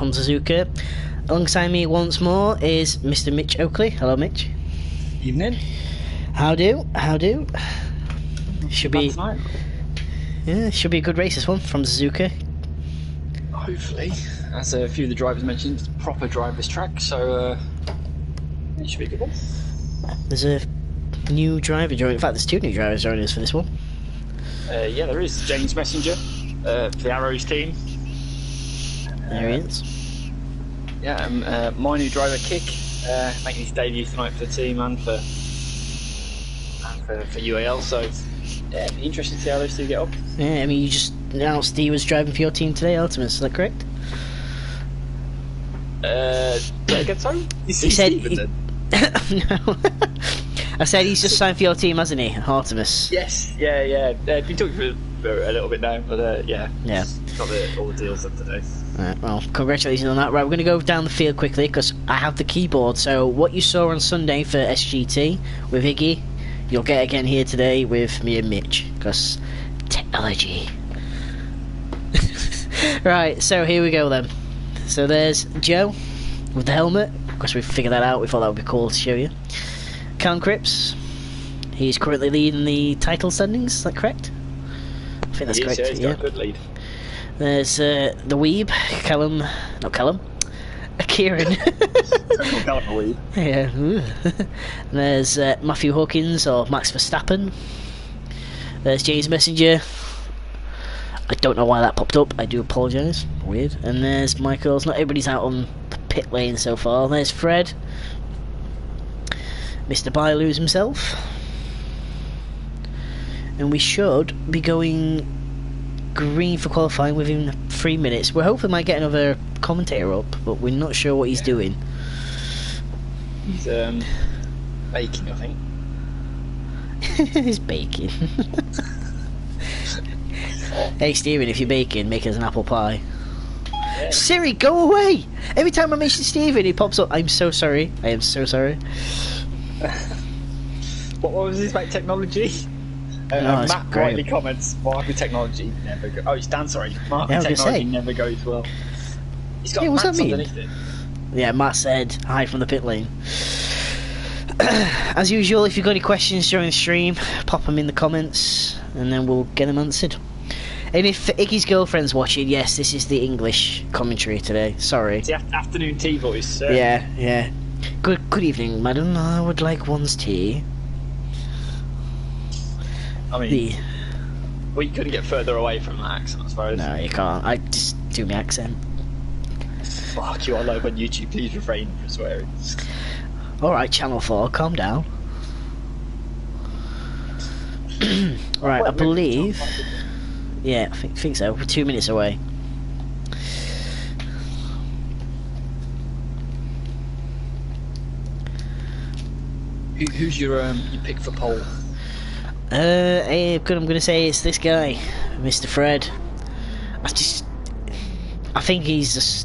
on Suzuka. Alongside me once more is Mr. Mitch Oakley. Hello, Mitch. Evening. How do? Should be. Tonight. Yeah, should be a good race this one from Suzuka. Hopefully, as a few of the drivers mentioned, it's a proper driver's track, so it should be a good one. There's a new driver joining. In fact, there's two new drivers joining us for this one. Yeah, there is James Messenger for the Arrows team. There he is. Yeah, my new driver Kick making his debut tonight for the team and for UAL. So yeah, it'd be interesting to see how those two get up. Yeah, I mean, you just announced he was driving for your team today, Ultimus. Is that correct? I guess so. He said. No. I said he's just signed for your team, hasn't he, Artemis? Yes. Yeah. Been talking for a little bit now, but yeah. Yeah. Got all the deals up today. Right, well, congratulations on that. Right, we're going to go down the field quickly because I have the keyboard. So what you saw on Sunday for SGT with Iggy, you'll get again here today with me and Mitch, because technology. Right, so here we go then. So there's Joe with the helmet, because we figured that out. We thought that would be cool to show you. Callum Cripps, he's currently leading the title standings, is that correct? I think that's correct. Yeah, he's got a good lead. There's the Weeb, Kieran. Callum Weeb. Yeah. And there's Matthew Hawkins or Max Verstappen. There's James Messenger. I don't know why that popped up. I do apologise. Weird. And there's Michaels. Not everybody's out on the pit lane so far. There's Fred. Mr. Bailu's himself. And we should be going green for qualifying within 3 minutes. We're hoping we might get another commentator up, but we're not sure what he's doing. He's baking, I think. He's baking. Hey Stephen, if you're baking, make us an apple pie. Yeah. Siri, go away! Every time I mention Stephen, he pops up. I'm so sorry. I am so sorry. What was this about technology? Matt rightly comments, market technology never goes. Oh, it's Dan, sorry. Market technology never goes well. He's got what's that mean? underneath it. Yeah, Matt said hi from the pit lane. As usual, if you've got any questions during the stream, pop them in the comments and then we'll get them answered. And if Iggy's girlfriend's watching, yes, this is the English commentary today. Sorry. It's the afternoon tea voice. Yeah. Good evening, madam. I would like one's tea. I mean, we couldn't get further away from that accent, I suppose. No, you can't. I just do my accent. Fuck you, I live on YouTube. Please refrain from swearing. Alright, Channel 4, calm down. Right, I believe... Yeah, I think so. We're 2 minutes away. Who's your pick for pole? I'm gonna say it's this guy, Mr. Fred. I think he's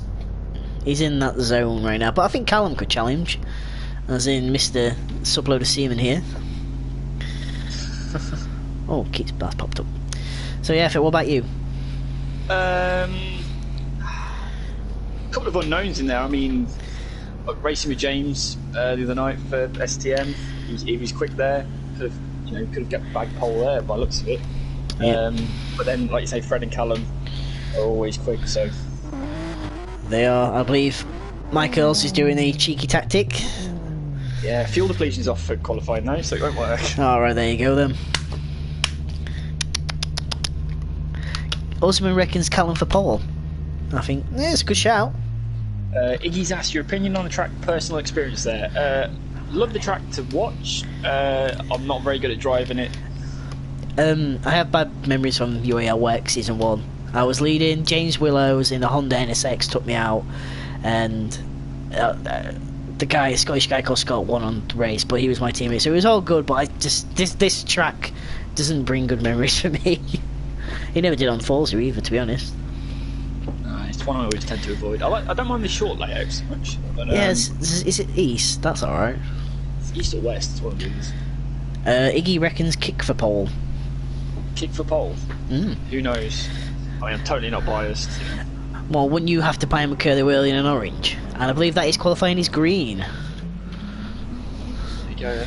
in that zone right now, but I think Callum could challenge, as in Mr. Subloader Seaman here. Oh, Keith's bath popped up. So yeah, what about you? A couple of unknowns in there. I mean, racing with James the other night for STM, he was quick there. Could have got bagged pole there by the looks of it. Yeah. But then, like you say, Fred and Callum are always quick, so... They are, I believe. Michaels is doing a cheeky tactic. Yeah, fuel depletion's off for qualifying now, so it won't work. Alright, there you go then. Osman reckons Callum for pole. I think, yeah, it's a good shout. Iggy's asked your opinion on the track, personal experience there. Love the track to watch. I'm not very good at driving it. I have bad memories from UAL WEC Season 1. I was leading, James Willows in the Honda NSX took me out, and the Scottish guy called Scott won on the race, but he was my teammate, so it was all good, but this track doesn't bring good memories for me. He never did on Forza either, to be honest. It's one I always tend to avoid. I don't mind the short layouts so much. But, yeah, is it east? That's alright. East or west, it's one of these. Iggy reckons kick for pole. Kick for pole? Who knows? I mean, I'm totally not biased. Well, wouldn't you have to buy him a curly whirly in an orange? And I believe that his qualifying is green. There you go.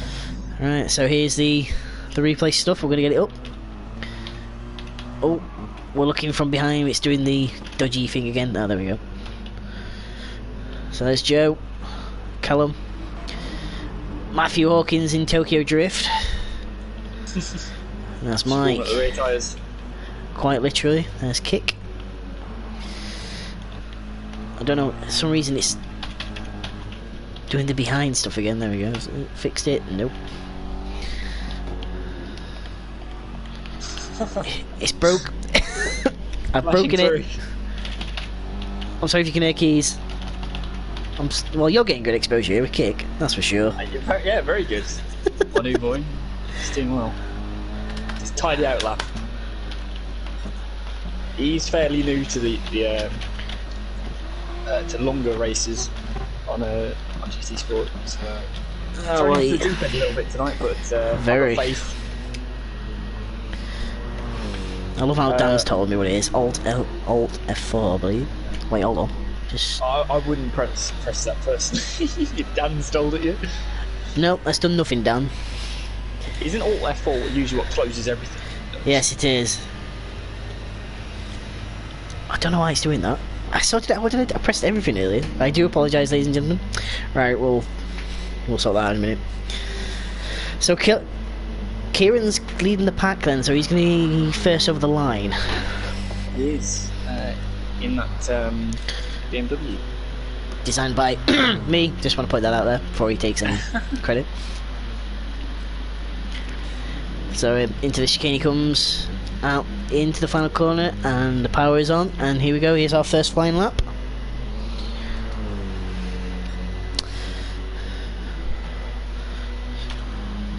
Right, so here's the replay stuff. We're going to get it up. Oh, we're looking from behind. It's doing the dodgy thing again. Oh, there we go. So there's Joe, Callum, Matthew Hawkins in Tokyo Drift. That's Mike. The rear tyres. Quite literally. There's Kick. I don't know, for some reason it's doing the behind stuff again. There we go. Fixed it. Nope. It's broke. I've broken it. I'm sorry if you can hear keys. Well, you're getting good exposure here with Kick, that's for sure. Yeah, very good. My new boy. He's doing well. Just tidy out lap. He's fairly new to to longer races on GTSport. So Oh, well, to do a little bit tonight, but very. I've got faith. I love how Dan's told me what it is. Alt F4, I believe. Wait, hold on. Just I wouldn't press that personally. If Dan's told it you. nope, that's done nothing, Dan. Isn't Alt F4 usually what closes everything? Yes, it is. I don't know why it's doing that. I sorted out. What did I pressed everything earlier. I do apologise, ladies and gentlemen. Right, we'll sort that out in a minute. So Kieran's leading the pack then, so he's going to be first over the line. He is in that BMW. Designed by me. Just want to put that out there before he takes any credit. So into the chicane he comes, out into the final corner, and the power is on, and here we go. Here's our first flying lap.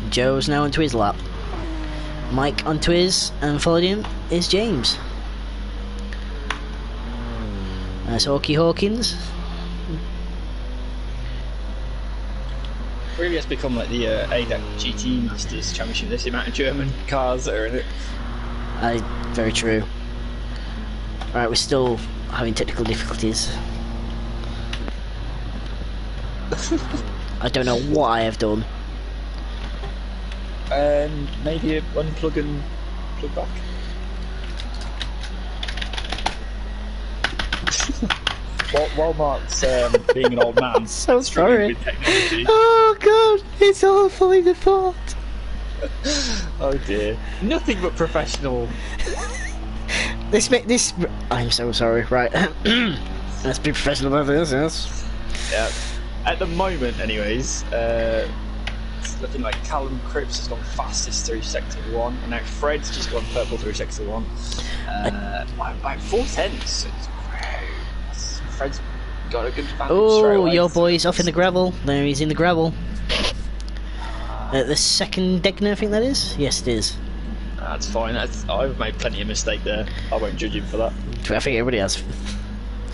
Joe's now onto his lap. Mike onto his, and followed him is James. That's Orky Hawkins. Really has become like the ADAC GT Masters Championship. There's the amount of German cars that are in it. Very true. Alright, we're still having technical difficulties. I don't know what I have done. Maybe unplug and plug back. While Mark's being an old man, So sorry. with technology. Oh god, it's all falling apart. Oh dear. Nothing but professional. This. I'm so sorry. Right, let's be professional about this. Yes. Yeah. At the moment, anyways, it's looking like Callum Cripps has gone fastest through Sector 1, and now Fred's just gone purple through Sector 1. By about 4/10. Fred's got a good advantage. Oh, your boy's off in the gravel. There he's in the gravel. The second Degner, I think that is. Yes, it is. That's fine. I've made plenty of mistake there. I won't judge him for that. I think everybody has.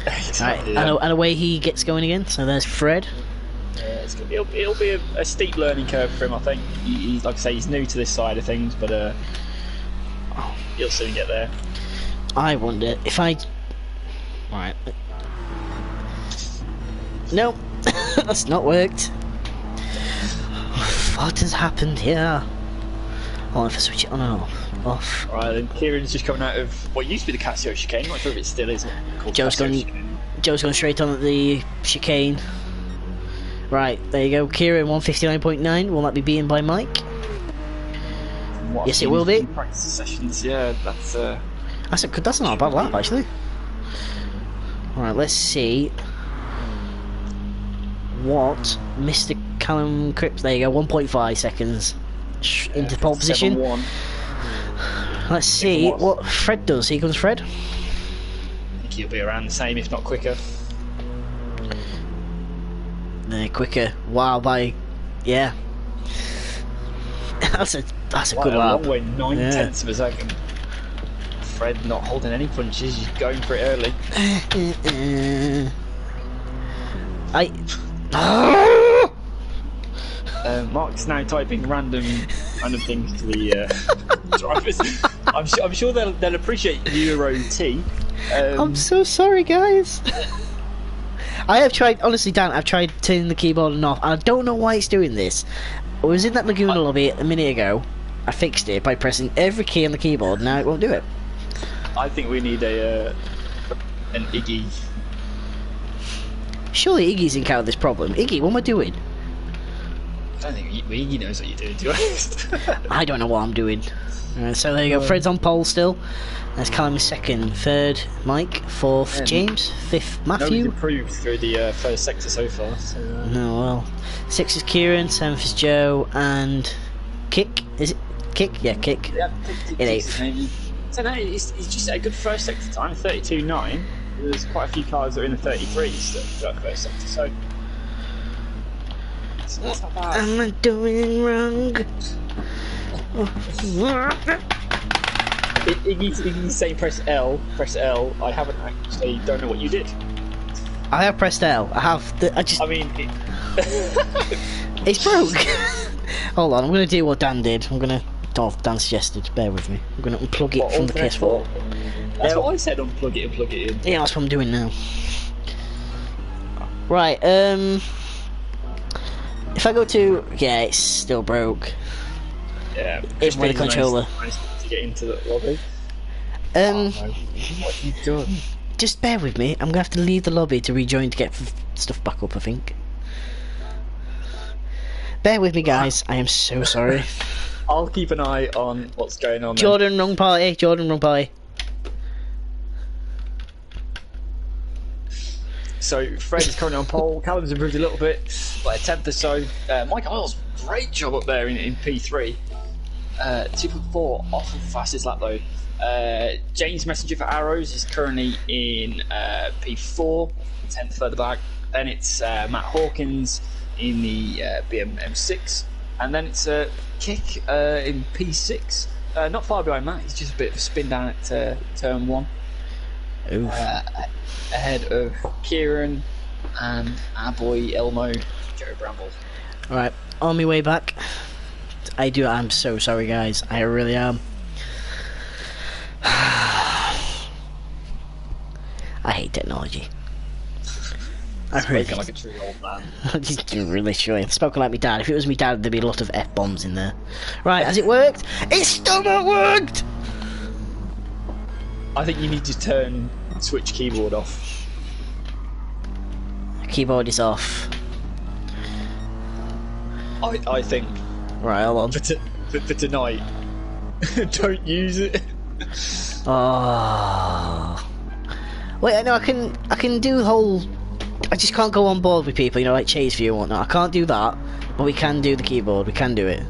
Exactly. Right, Yeah. and away he gets going again. So there's Fred. It'll be a steep learning curve for him, I think. He's like I say, he's new to this side of things, but he'll soon get there. I wonder if I. Right. No, that's not worked. What has happened here? Oh, if I switch it on and off. Right, then Kieran's just coming out of what used to be the Casio chicane. I'm not sure if it still is. Joe's going straight on at the chicane. Right, there you go. Kieran 159.9. Will that be beaten by Mike? Yes, it will be. Practice sessions, yeah. That's not a bad lap actually. Right, let's see what Mr. Callum Cripps. There you go, 1.5 seconds into pole position. 7-1. Let's see what Fred does. Here comes Fred. I think he'll be around the same, if not quicker. Quicker. Wow, yeah. That's a good lap. Long way, 9/10 of a second. Fred not holding any punches, he's going for it early. Mark's now typing random things to the drivers. I'm sure they'll appreciate Euro T. I'm so sorry, guys. I have tried, honestly, Dan, I've tried turning the keyboard on off. I don't know why it's doing this. I was in that Laguna lobby a minute ago. I fixed it by pressing every key on the keyboard. Now it won't do it. I think we need an Iggy. Surely Iggy's encountered this problem. Iggy, what am I doing? I don't think Iggy knows what you're doing, to be honest. I don't know what I'm doing. So there you go. Fred's on pole still. That's Callum is second, third Mike, fourth James, fifth Matthew. Nobody's improved through the first sector so far. So, No, well, sixth is Kieran, seventh is Joe, and Kick. Is it Kick? Yeah, Kick. Yeah, in eighth. So no, he's just a good first sector time, 32.9. There's quite a few cars that are in the 33s for that first sector, so that's not bad. Am I doing wrong? Iggy's saying press L. I haven't actually, don't know what you did. I have pressed L. I mean, it's broke. Hold on, I'm going to do what Dan did. Dan suggested, bear with me. I'm going to unplug it from the PS4. That's what I said, unplug it and plug it in. Yeah, that's what I'm doing now. Right, if I go to... Yeah, it's still broke. Yeah, it's with the controller. To get into the lobby. No. What have you done? Just bear with me. I'm going to have to leave the lobby to rejoin to get stuff back up, I think. Bear with me, guys. I am so sorry. I'll keep an eye on what's going on. Jordan, wrong party. So Fred is currently on pole. Callum's improved a little bit, by a tenth or so. Mike Isles, great job up there in P3. 2.4 off the fastest lap though. James Messenger for Arrows is currently in P4, 10th further back. Then it's Matt Hawkins in the BM6, and then it's Kick in P6. Not far behind Matt. He's just a bit of a spin down at turn 1. Ahead of Kieran and our boy Elmo, Joe Bramble. Alright, on my way back. I'm so sorry, guys. I really am. I hate technology. I really like a true old man. I'm just really sure. I've spoken like my dad. If it was my dad, there'd be a lot of F-bombs in there. Right, has it worked? It's still not worked! I think you need to switch keyboard off. Keyboard is off. I think. Right, hold on. For tonight, don't use it. Oh. Wait, no, I can do the whole. I just can't go on board with people, like Chase View and whatnot. I can't do that, but we can do the keyboard. We can do it.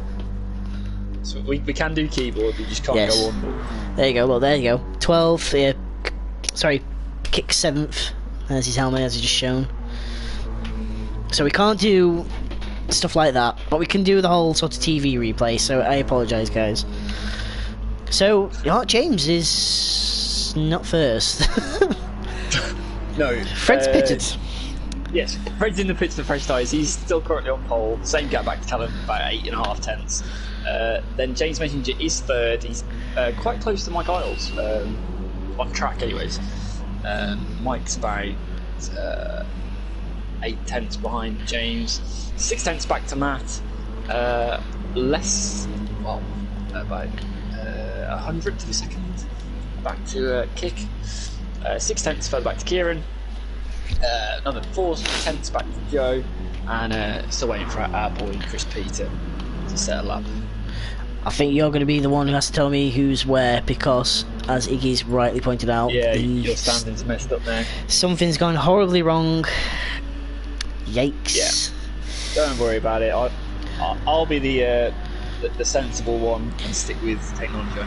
So we can do keyboard, we just can't go on board. There you go. Well, there you go. 12th. Sorry, Kick 7th. There's his helmet, as he just shown. So we can't do stuff like that, but we can do the whole sort of TV replay, so I apologise, guys. So, James is not first. No. Fred's pitted. Yes, Fred's in the pits for fresh tyres. He's still currently on pole. Same gap back to Callum, about 8.5 tenths. Then James Messenger is third. He's quite close to Mike Isles, on track anyways. Mike's about 8 tenths behind James. 6 tenths back to Matt. About 100 to the second. Back to Kick. 6 tenths further back to Kieran. Another 4 tenths back to Joe. And still waiting for our boy Chris P to settle up. I think you're going to be the one who has to tell me who's where, because, as Iggy's rightly pointed out, your standing's messed up now. Something's gone horribly wrong. Yikes. Yeah. Don't worry about it. I'll be the sensible one and stick with technology. I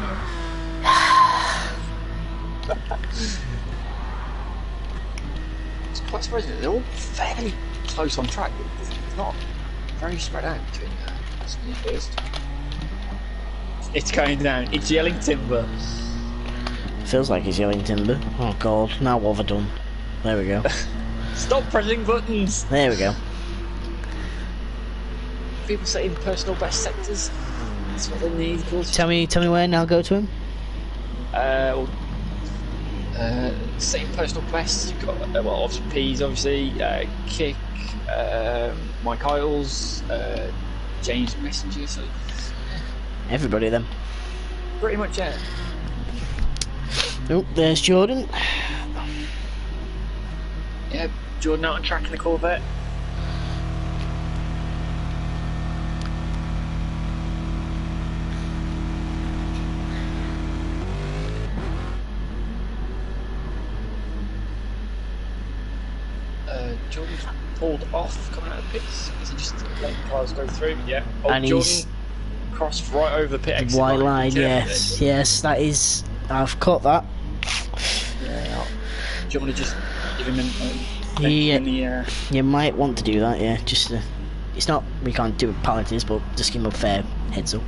know. It's quite surprising. They're all fairly close on track. It's not very spread out between second and first. It's going down. It's yelling timber. Feels like he's yelling timber. Oh god, now what have I done? There we go. Stop pressing buttons! There we go. People saying personal best sectors. That's what they need. Tell me where, now go to him. Same personal best. You've got well, obviously P's, obviously Kick, Mike Isles, James Messenger. So Everybody then. pretty much it. Oh, there's Jordan. Yeah, Jordan out on track in the Corvette. Jordan's pulled off coming out of the pits. Is he just letting cars go through? Yeah. Oh, And Jordan he's crossed right over the pit exit white line. Yes, yes, that is. I've caught that. Yeah. Do you want to just give him Yeah, you might want to do that. Yeah, just it's not. We can't do penalties, but just give him a fair heads up.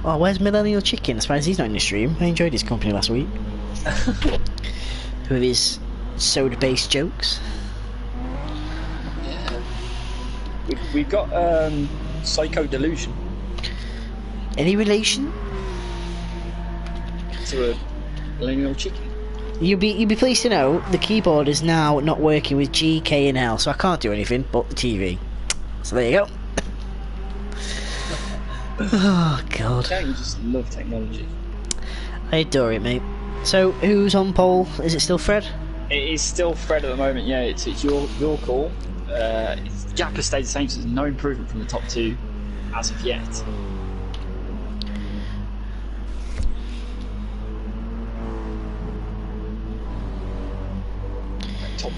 Oh, where's Millennial Chicken? I suppose he's not in the stream. I enjoyed his company last week. With his soda-based jokes. Yeah. We've got Psycho Delusion. Any relation? To a Millennial Chicken. You'd be pleased to know the keyboard is now not working with G, K and L, so I can't do anything but the TV. So there you go. Oh god. Don't you just love technology? I adore it, mate. So who's on pole? Is it still Fred? It is still Fred at the moment. Yeah, it's your call. The gap has stayed the same, so there's no improvement from the top two as of yet. Top,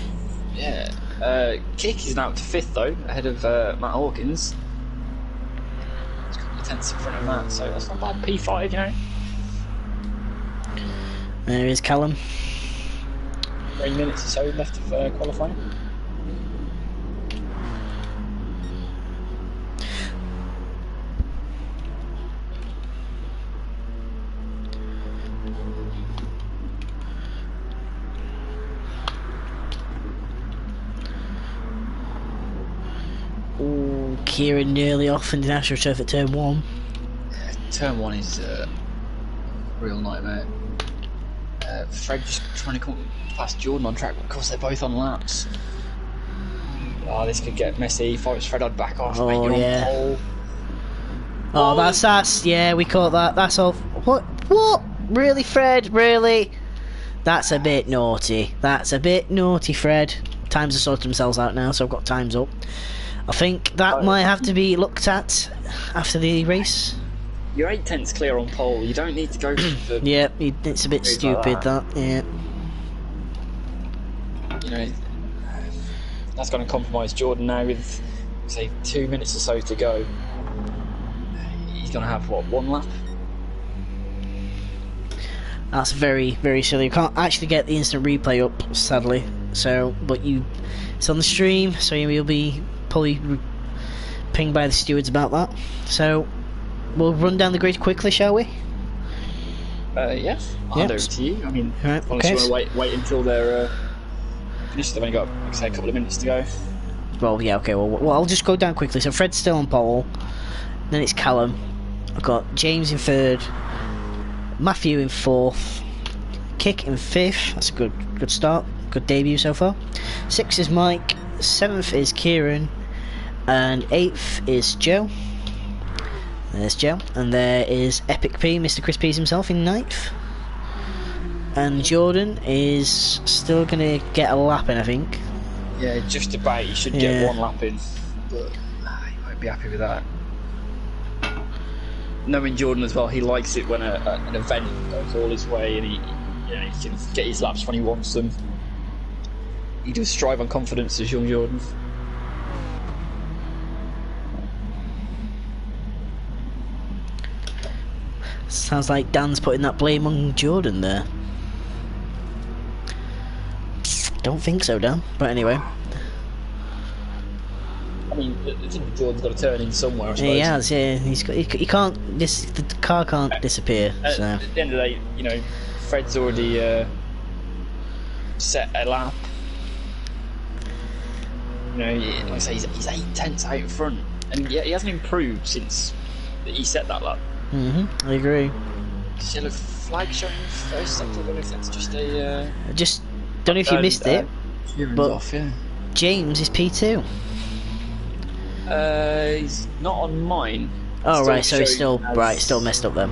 yeah. Kick is now up to 5th though, ahead of Matt Hawkins. It's a couple of tenths in front of Matt, so that's not bad. P5, you know. There is Callum. 3 minutes or so left of qualifying. Ooh, Kieran nearly off in the national turf at turn 1. Turn 1 is a real nightmare. Fred just trying to come past Jordan on track, but of course they're both on laps. Oh, this could get messy. If I was Fred, I'd back off. Oh, mate, you're yeah. on pole. Oh, that's yeah, we caught that. That's all. What? Really, Fred? Really? That's a bit naughty. That's a bit naughty, Fred. Times have sorted themselves out now, so I've got times up. I think that might have to be looked at after the race. You're 8 tenths clear on pole. You don't need to go for the... Yeah, it's a bit stupid, like that. Yeah. You know, that's going to compromise Jordan now with, say, 2 minutes or so to go. He's going to have, what, 1 lap? That's very, very silly. You can't actually get the instant replay up, sadly. So, but it's on the stream, so you'll be probably pinged by the stewards about that. So, we'll run down the grid quickly, shall we? Yeah. I'll hand over to you. I mean, right, unless okay. you want to wait until they're finished, they've only got, like, say, a couple of minutes to go. Well, yeah, okay. Well, I'll just go down quickly. So Fred's still on pole. Then it's Callum. I've got James in 3rd. Matthew in 4th. Kick in 5th. That's a good start. Good debut so far. 6th is Mike. 7th is Kieran. And 8th is Joe. There's Joe. And there is Epic P, Mr. Chris Pease himself, in 9th. And Jordan is still going to get a lap in, I think. Yeah, just about. You should get 1 lap in. But he won't be happy with that. Knowing Jordan as well, he likes it when an event goes all his way and he can get his laps when he wants them. He does strive on confidence as young Jordan. Sounds like Dan's putting that blame on Jordan there. Don't think so, Dan. But anyway. I mean, I think Jordan's got to turn in somewhere, I suppose. He has, yeah. He can't. The car can't disappear. So. At the end of the day, Fred's already set a lap. Like I say, he's 8 tenths out in front. and yeah, he hasn't improved since he set that lap. I agree. Yellow flag showing first sector. I don't know if that's just a. Just don't know if you missed it, but off, yeah. James is P2. He's not on mine. Oh right, so he's still still messed up then.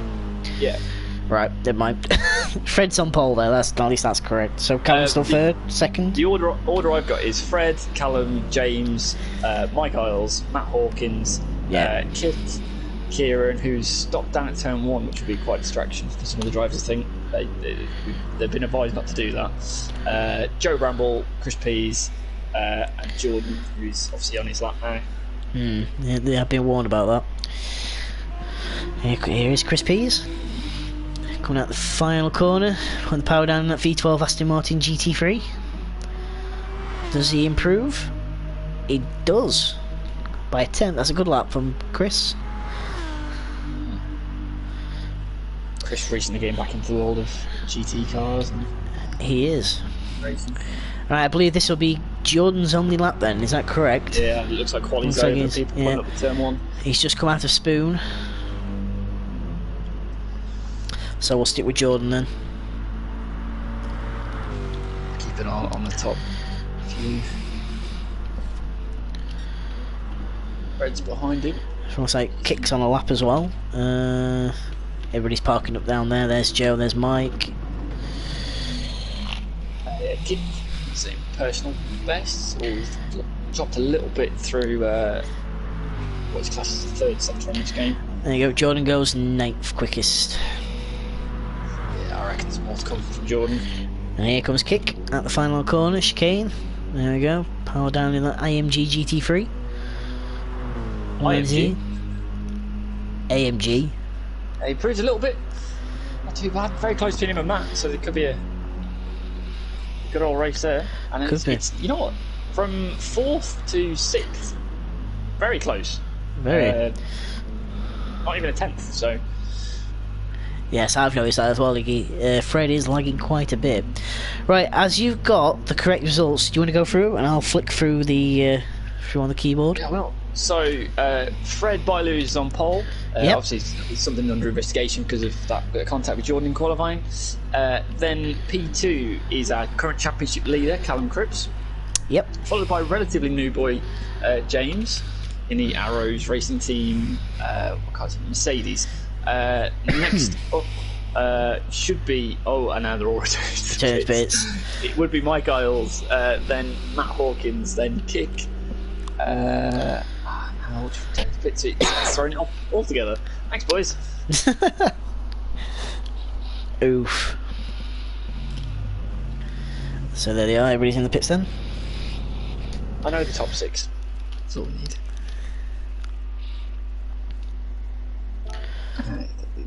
Yeah. Right, never mind. Fred's on pole there. At least that's correct. So Callum's still third, second. The order I've got is Fred, Callum, James, Mike Isles, Matt Hawkins, Kit, Kieran, who's stopped down at turn 1, which would be quite a distraction for some of the drivers. I think they've been advised not to do that. Joe Bramble, Chris Pease, and Jordan, who's obviously on his lap now. Yeah, they have been warned about that. Here is Chris Pease. Coming out the final corner, putting the power down in that V12 Aston Martin GT3. Does he improve? He does. By a 10th, that's a good lap from Chris. Chris recently getting back into the world of GT cars. He is. Racing. Right, I believe this will be Jordan's only lap then, is that correct? Yeah, it looks like quality's over. People pulling up the turn 1. He's just come out of Spoon. So we'll stick with Jordan then. Keep it on the top few. Red's behind him. Looks like Kicks on a lap as well. Everybody's parking up down there. There's Joe, there's Mike. Kick, same personal best. Always dropped a little bit through what's classed as the third sector on this game. There you go, Jordan goes 9th quickest. I reckon there's more to come from Jordan. And here comes Kick at the final corner, chicane. There we go, power down in that IMG GT3. IMG? AMG. He improved a little bit. Not too bad. Very close to him and Matt, so there could be a good old race there. And it's you know what? From 4th to 6th, very close. Very. Not even a 10th, so. Yes, I've noticed that as well, Iggy. Fred is lagging quite a bit. Right, as you've got the correct results, do you want to go through and I'll flick through the through on the keyboard? Yeah, well. So Fred Bailu is on pole. Obviously, it's something under investigation because of that contact with Jordan in qualifying. Then P2 is our current championship leader, Callum Cripps. Yep. Followed by relatively new boy James in the Arrows racing team. Mercedes. Next up should be and now they're all returned bits. It would be Mike Isles, then Matt Hawkins, then Kick. It's throwing it off altogether. Thanks, boys. Oof. So there they are. Everybody's in the pits then. I know the top 6. That's all we need.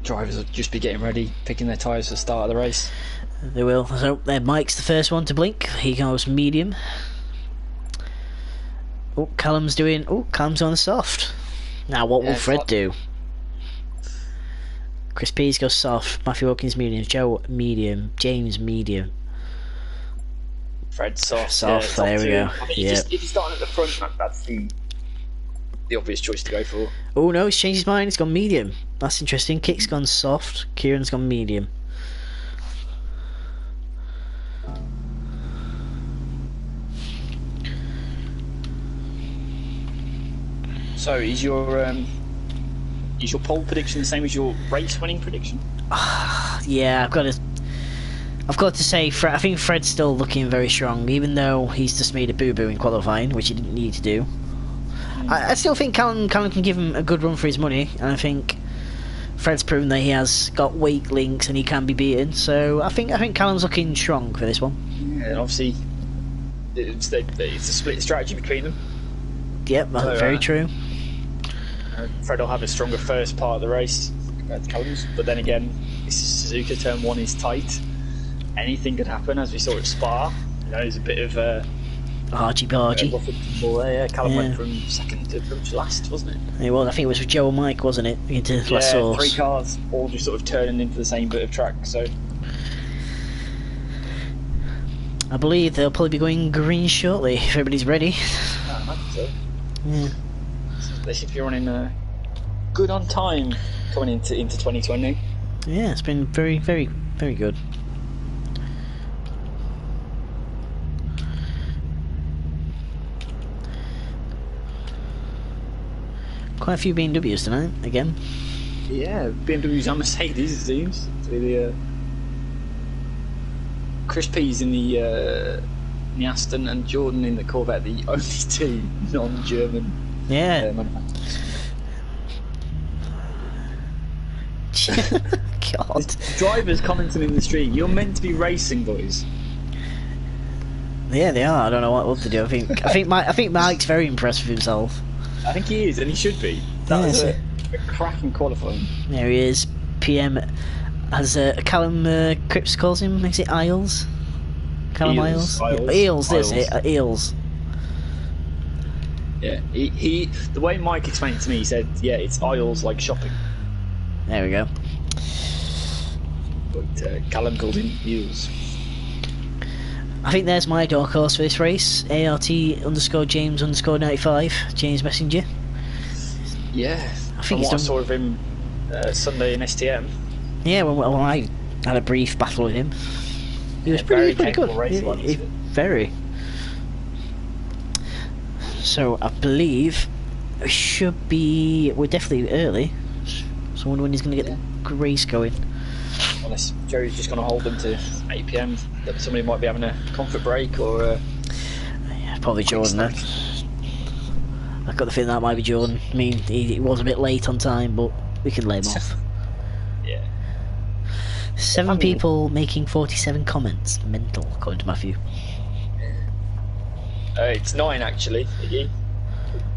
Drivers will just be getting ready, picking their tyres for the start of the race. They will. So there, Mike's the first one to blink. He goes medium. Oh, Callum's doing. Oh, Callum's on the soft. Now, what will Fred do? Chris Pease goes soft. Matthew Hawkins medium. Joe medium. James medium. Fred soft. Soft. There we go. If he's starting at the front, that's the obvious choice to go for. Oh no, he's changed his mind. He's gone medium. That's interesting. Kick's gone soft. Kieran's gone medium. So is your pole prediction the same as your race winning prediction? Yeah, I've got to say, I think Fred's still looking very strong, even though he's just made a boo-boo in qualifying, which he didn't need to do. I still think Callum can give him a good run for his money, and I think Fred's proven that he has got weak links and he can be beaten. So I think Callum's looking strong for this one. Yeah, and obviously it's a split strategy between them. Yep, that's very true. Fred will have a stronger first part of the race compared to Callum's, but then again, this is Suzuka. Turn 1 is tight. Anything could happen, as we saw at Spa. There's a bit of argy-bargy. Callum went from second to pretty much last, wasn't it? It was. I think it was with Joe and Mike, wasn't it? Into last source. 3 cars all just sort of turning into the same bit of track. So I believe they'll probably be going green shortly if everybody's ready. I imagine so. Yeah. They seem to be running good on time coming into 2020. Yeah, it's been very, very, very good. Quite a few BMWs tonight, again. Yeah, BMWs and Mercedes, it seems. To be the Chris P's in the Aston and Jordan in the Corvette, the only two non-German manufacturers. God. Drivers commenting in the street, you're meant to be racing, boys. Yeah, they are. I don't know what to do. I think Mike's very impressed with himself. I think he is, and he should be. That was a cracking qualifying. There he is. PM, as Callum Cripps calls him. Is it Isles? Callum Isles? Eels, there's it. Eels. Yeah, he. The way Mike explained it to me, he said, "Yeah, it's aisles like shopping." There we go. But Callum called him Eels. I think there's my dark horse for this race. ART_James_95. James Messenger. Yeah, I think I saw of him Sunday in STM. Yeah, well, I had a brief battle with him. He was pretty good. Very. So I believe we're definitely early. So I wonder when he's going to get the race going. Unless Joe's just going to hold them to 8 PM, that somebody might be having a comfort break or. Yeah, probably Jordan then. I've got the feeling that might be Jordan. I mean, he was a bit late on time, but we can lay him off. Yeah. 7 people making 47 comments. Mental, according to Matthew. It's 9 actually. Iggy.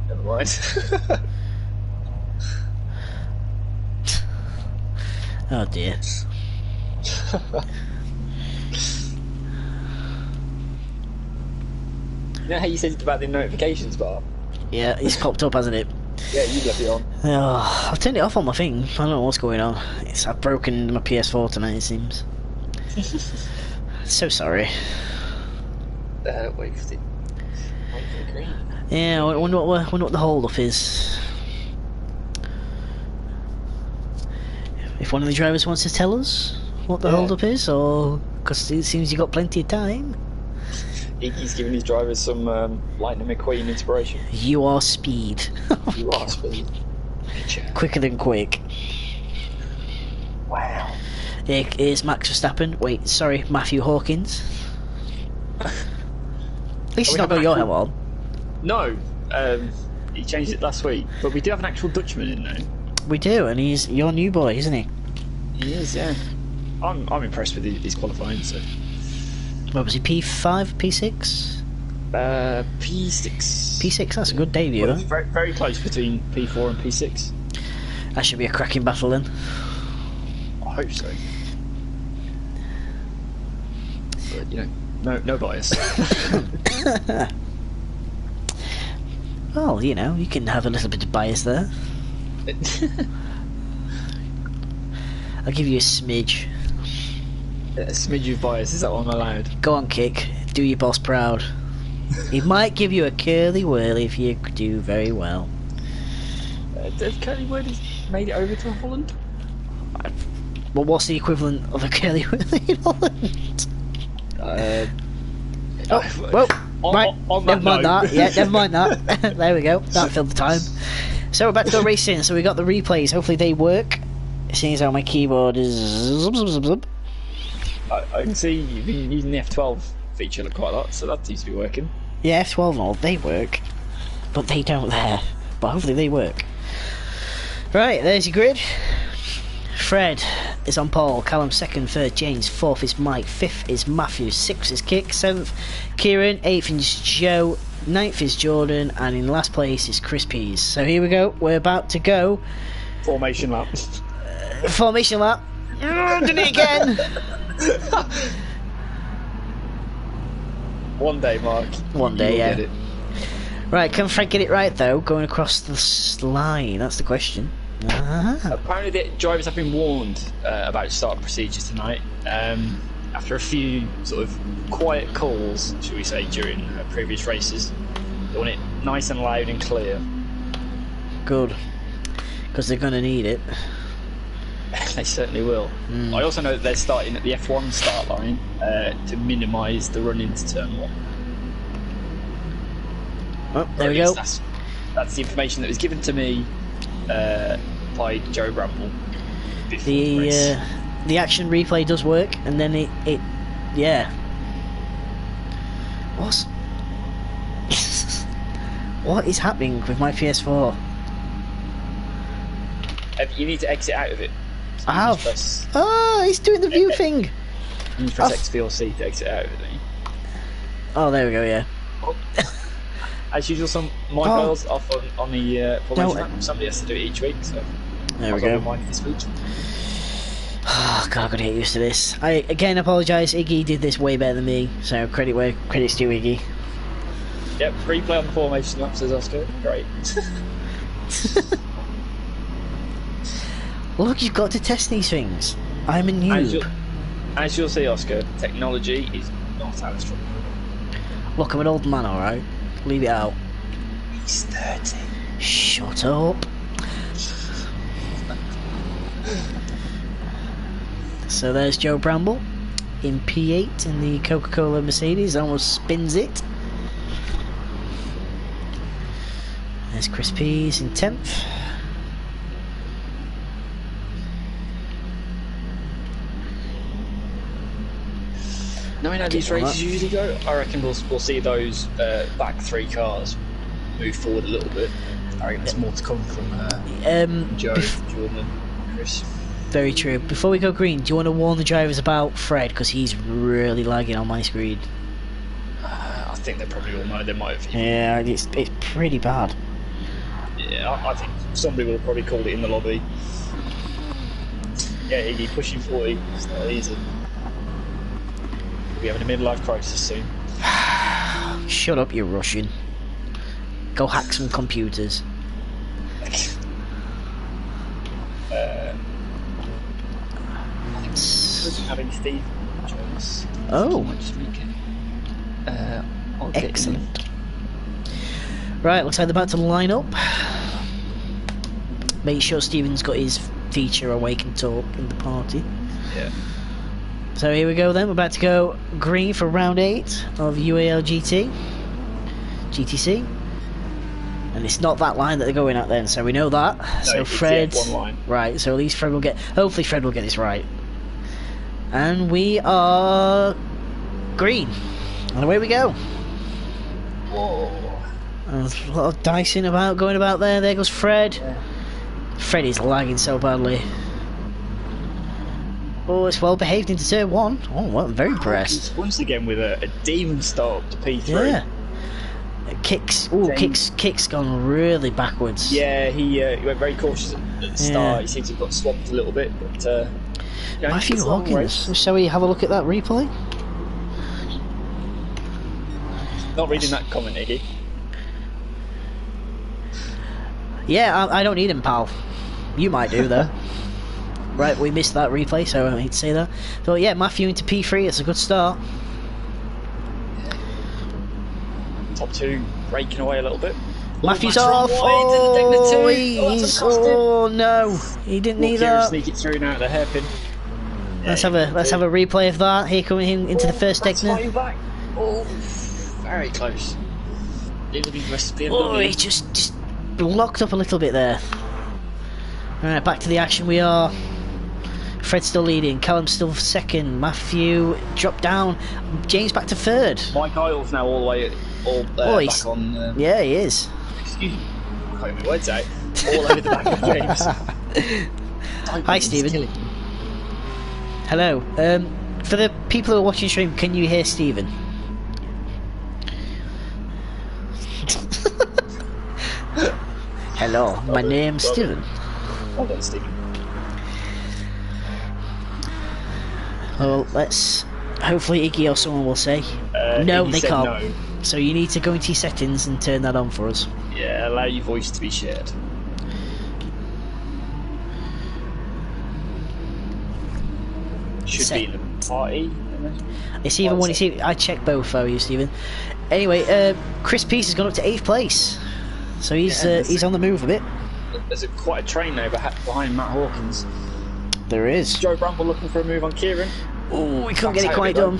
Never mind. Oh dear. You know how you said it about the notifications bar? Yeah, it's popped up, hasn't it? Yeah, you left it on. Oh, I've turned it off on my thing. I don't know what's going on. I've broken my PS4 tonight, it seems. So sorry. Wait for the green. Yeah, I wonder what the hold up is. If one of the drivers wants to tell us what the hold up is, or because it seems you've got plenty of time. Iggy's giving his drivers some Lightning McQueen inspiration. You are speed. You are speed. Quicker than quick. Wow. Here's Max Verstappen. Wait, sorry, Matthew Hawkins. At least he's not got your helmet on. No, he changed it last week. But we do have an actual Dutchman in there. We do, and he's your new boy, isn't he? He is, yeah. I'm impressed with his qualifying. So. What was he? P5, P6? P6. P6. That's a good debut. Well, very, very close between P4 and P6. That should be a cracking battle then. I hope so. But you know, no bias. Well, you know, you can have a little bit of bias there. I'll give you a smidge. A smidge of bias, is that one allowed? Go on, Kick. Do your boss proud. He might give you a curly whirly if you do very well. Does curly whirly made it over to Holland? Well, what's the equivalent of a curly whirly in Holland? Well, right, never mind that. Yeah, never mind that. There we go. That filled the time. So we're back to go racing. So we got the replays. Hopefully they work. Seeing as how my keyboard is. I can see you've been using the F12 feature quite a lot, so that seems to be working. Yeah, F12 and all, they work. But they don't there. But hopefully they work. Right, there's your grid. Fred is on pole, Callum second, third James, fourth is Mike, fifth is Matthew, sixth is Kick, seventh Kieran, eighth is Joe, ninth is Jordan, and in last place is Chris Pease. So here we go, we're about to go. Formation lap. Formation lap. Did it again. One day, Mark. One day, yeah. Get it. Right, can Fred get it right though? Going across the line, that's the question. Apparently the drivers have been warned about start procedures tonight after a few sort of quiet calls, shall we say, during previous races. They want it nice and loud and clear. Good. Because they're going to need it. They certainly will. I also know that they're starting at the F1 start line to minimise the run into turn 1. Oh, there we go. That's the information that was given to me by Joe Bramble. The action replay does work, and then it yeah. What is happening with my PS4? You need to exit out of it. So I have. Oh, he's doing the view thing. You press X, B, or C to exit out of it, don't you? Oh, there we go. Yeah. Oh. As usual, my files off on the formation app. Somebody has to do it each week, so there we go. This week. Oh god, I gotta get used to this. I again apologise. Iggy did this way better than me, so credit's due Iggy. Yep, replay on the formation app, says Oscar. Great. Look, you've got to test these things. I'm a noob. As you'll see, Oscar, technology is not our strong. Look, I'm an old man, alright? Leave it out. He's 30. Shut up. So there's Joe Bramble in P8 in the Coca-Cola Mercedes, almost spins it. There's Chris Pease in 10th. Knowing how these races usually go, I reckon we'll see those back 3 cars move forward a little bit. I reckon there's more to come from Joe, Jordan, and Chris. Very true. Before we go green, do you want to warn the drivers about Fred, because he's really lagging on my screen? I think they probably all know. They might have. Yeah, it's pretty bad. Yeah, I think somebody will have probably called it in the lobby. Yeah, Iggy pushing 40. It's not easy. We'll be having a midlife crisis soon. Shut up, you're Russian. Go hack some computers. Having Steve Jones. Oh. Excellent. Right, looks like they're about to line up. Make sure Stephen's got his feature awake and talk in the party. Yeah. So here we go then, we're about to go green for round 8 of UAL GTC. And it's not that line that they're going at then, so we know that. No, so Fred, it's the F1 line. Right, so at least Fred will get, hopefully Fred will get this right. And we are green. And away we go. Whoa. There's a lot of dicing about, going about there. There goes Fred. Yeah. Fred is lagging so badly. Oh, it's well behaved into turn 1. Oh, well, I'm very impressed. Once again with a demon start up to P3. Yeah. Kicks. Oh, kicks gone really backwards. Yeah, he went very cautious at the start. He seems to have got swamped a little bit, but Matthew Hawkins. Shall we have a look at that replay? Not reading that comment, Iggy. Yeah, I don't need him, pal. You might do, though. Right, we missed that replay, so I hate to say that. But yeah, Matthew into P3, it's a good start. Top 2 breaking away a little bit. Matthew's off! Oh no, he didn't need that. Sneak it through now at the hairpin. Let's have a replay of that. Here coming in into the first Stegner. Back. Oh, very close. Oh, he just locked up a little bit there. Alright, back to the action we are. Fred's still leading, Callum's still second, Matthew dropped down, James back to third. Mike Isles now all the way back on... yeah, he is. Excuse me, I can't get my words out. All over the back of James. Hi Stephen. Hello. For the people who are watching stream, can you hear Stephen? Hello, my name's Stephen. Well done, Stephen. Well, let's... Hopefully Iggy or someone will say. No, they can't. No. So you need to go into your settings and turn that on for us. Yeah, allow your voice to be shared. Should be in the party. It's either one. I checked both for you, Stephen. Anyway, Chris Peace has gone up to 8th place, so he's on the move a bit. There's quite a train now behind Matt Hawkins. There is. Joe Bramble looking for a move on Kieran. Oh, we couldn't get it quite done.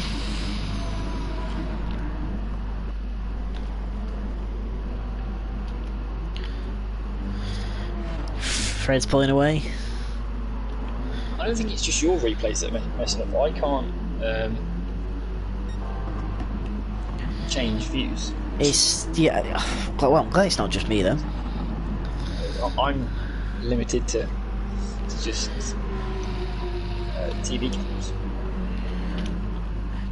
Fred's pulling away. I don't think it's just your replays that are messing up. I can't change views. It's well, I'm glad it's not just me though. I'm limited to just TV games.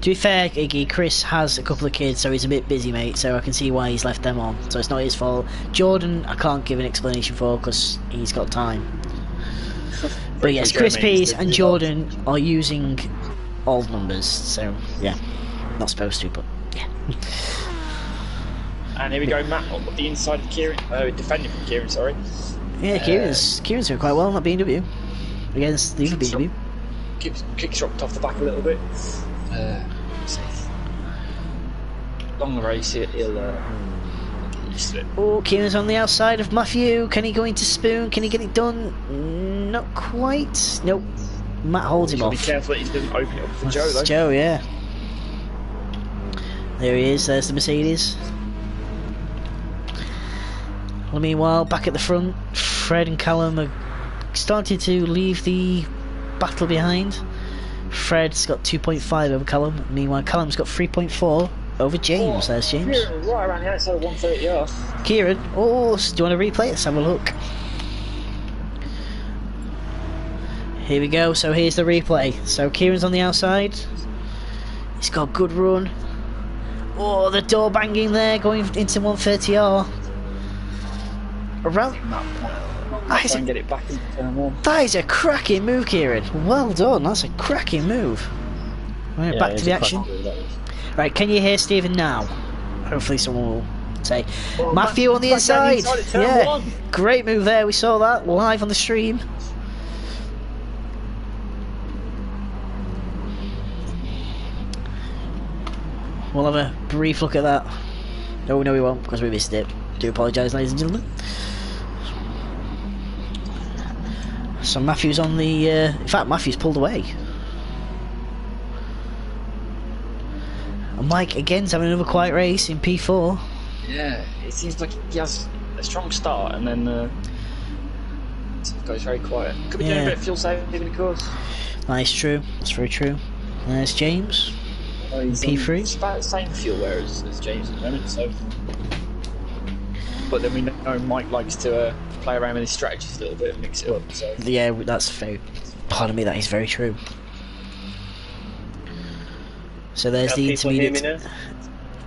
To be fair, Iggy, Chris has a couple of kids, so he's a bit busy, mate, so I can see why he's left them on. So it's not his fault. Jordan, I can't give an explanation for because he's got time. But yes, Chris Pease and Jordan are using old numbers, so yeah. Not supposed to, but yeah. And here we go, Matt on the inside of Kieran. Defending from Kieran, sorry. Yeah, Kieran's doing quite well on that BMW against the other BMW. Kicks dropped off the back a little bit. Long race, he'll get used to it. Oh, Kieran's on the outside of Matthew. Can he go into Spoon? Can he get it done? Not quite. Nope. Matt holds him off. Be careful that he doesn't open it up for Joe, though. Joe, yeah. There he is. There's the Mercedes. Well, meanwhile, back at the front, Fred and Callum are starting to leave the battle behind. Fred's got 2.5 over Callum. Meanwhile, Callum's got 3.4 over James. There's James. Kieran, right around the outside of 130 off. Kieran, do you want to replay it? Let's have a look. Here we go. So here's the replay. So Kieran's on the outside. He's got a good run. Oh, the door banging there, going into 130R. Around. Get it back in turn one. That is a cracking move, Kieran. Well done. That's a cracking move. Right, back to the action. Right, can you hear Stephen now? Hopefully someone will say. Matthew on the inside. Yeah, great move there. We saw that live on the stream. We'll have a brief look at that. Oh no, we won't because we missed it. Do apologise, ladies and gentlemen. So Matthew's on the. In fact, Matthew's pulled away. And Mike again's having another quiet race in P4. Yeah, it seems like he has a strong start and then it goes very quiet. Could be doing a bit of fuel saving, of course. That is true. That's very true. There's James. P3. It's about the same fuel wear as James at the moment, so. But then we know Mike likes to play around with his strategies a little bit and mix it up. So. Yeah, that's very. Pardon me, that is very true. So there's the intermediate.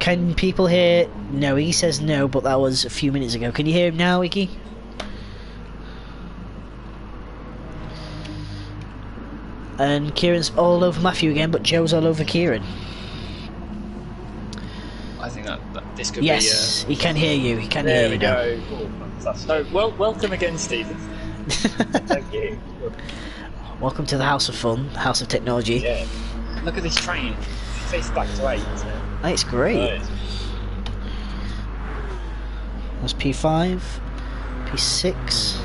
Can people hear? No, he says no, but that was a few minutes ago. Can you hear him now, Iggy? And Kieran's all over Matthew again, but Joe's all over Kieran. I think that this could be. Yes, he can hear you. He can hear you. There we go. So, welcome again, Stephen. Thank you. Welcome to the House of Fun, the House of Technology. Yeah. Look at this train. 5th back to 8. It's great. Right. That's P5, P6,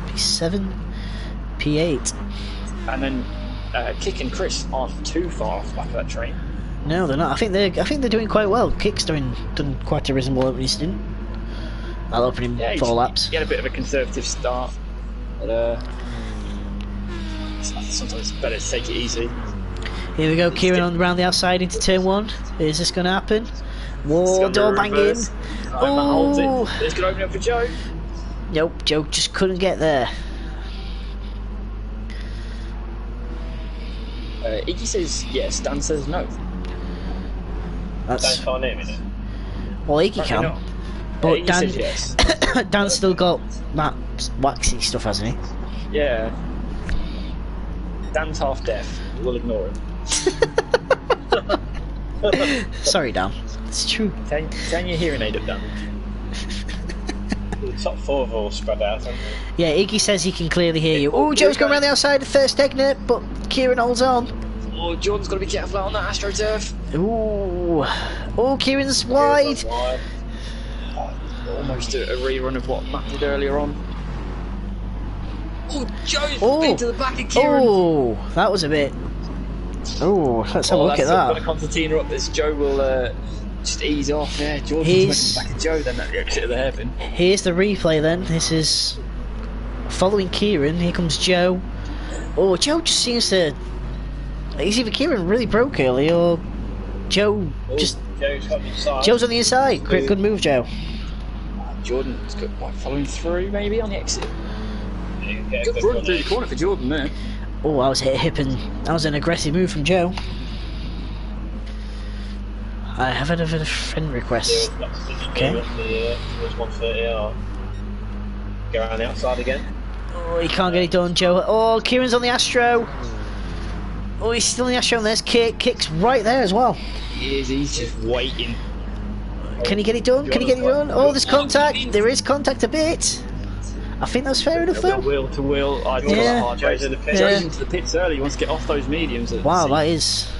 P7, P8. And then Kick and Chris aren't too far off the back of that train. No, they're not. I think they're doing quite well. Kick's done quite a reasonable opening stint. I'll open him 4 laps. He had a bit of a conservative start, but sometimes it's better to take it easy. Here we go, Kieran around the outside into turn 1. Is this going to happen? Whoa, door banging. Oh, it's going to open up for Joe. Nope, Joe just couldn't get there. Iggy says yes, Dan says no. That's. Dan can't hear me then. Well, Iggy can. Not. But Iggy Dan, says yes. Dan's still got that waxy stuff, hasn't he? Yeah. Dan's half deaf. We'll ignore him. Sorry, Dan. It's true. Can you hearing aid up, Dan? The top 4 have all spread out, haven't they? Yeah, Iggy says he can clearly hear you. Oh, Joe's going around the outside of first exit, but Kieran holds on. Oh, Jordan's got to be careful out on that AstroTurf. Ooh. Oh, Kieran's wide. Almost a rerun of what Matt did earlier on. Oh, Joe's been to the back of Kieran. Oh, that was a bit. Oh, let's have a look at that. Put a concertina up this. Joe will just ease off. Yeah, Jordan went to the back of Joe then at the exit of the hairpin. Here's the replay then. This is following Kieran. Here comes Joe. Oh, Joe just seems to. Is either Kieran really broke early or Joe just. Joe's on the inside. Good move, Joe. Jordan's following through maybe on the exit. Good run through the corner for Jordan there. Oh, I was hit hip and that was an aggressive move from Joe. I have had a friend request. Okay. Go around the outside again. Oh, he can't get it done, Joe. Oh, Kieran's on the Astro. Oh, he's still on the Astro and there's Kick's right there as well. He is, he's just waiting. Can he get it done? Can he get it done? Oh, there's contact. There is contact a bit. I think that's fair enough though. Wheel to wheel. I thought that hard. Joe's in the pits. Joe's into the pits early. He wants to get off those mediums. Wow, that is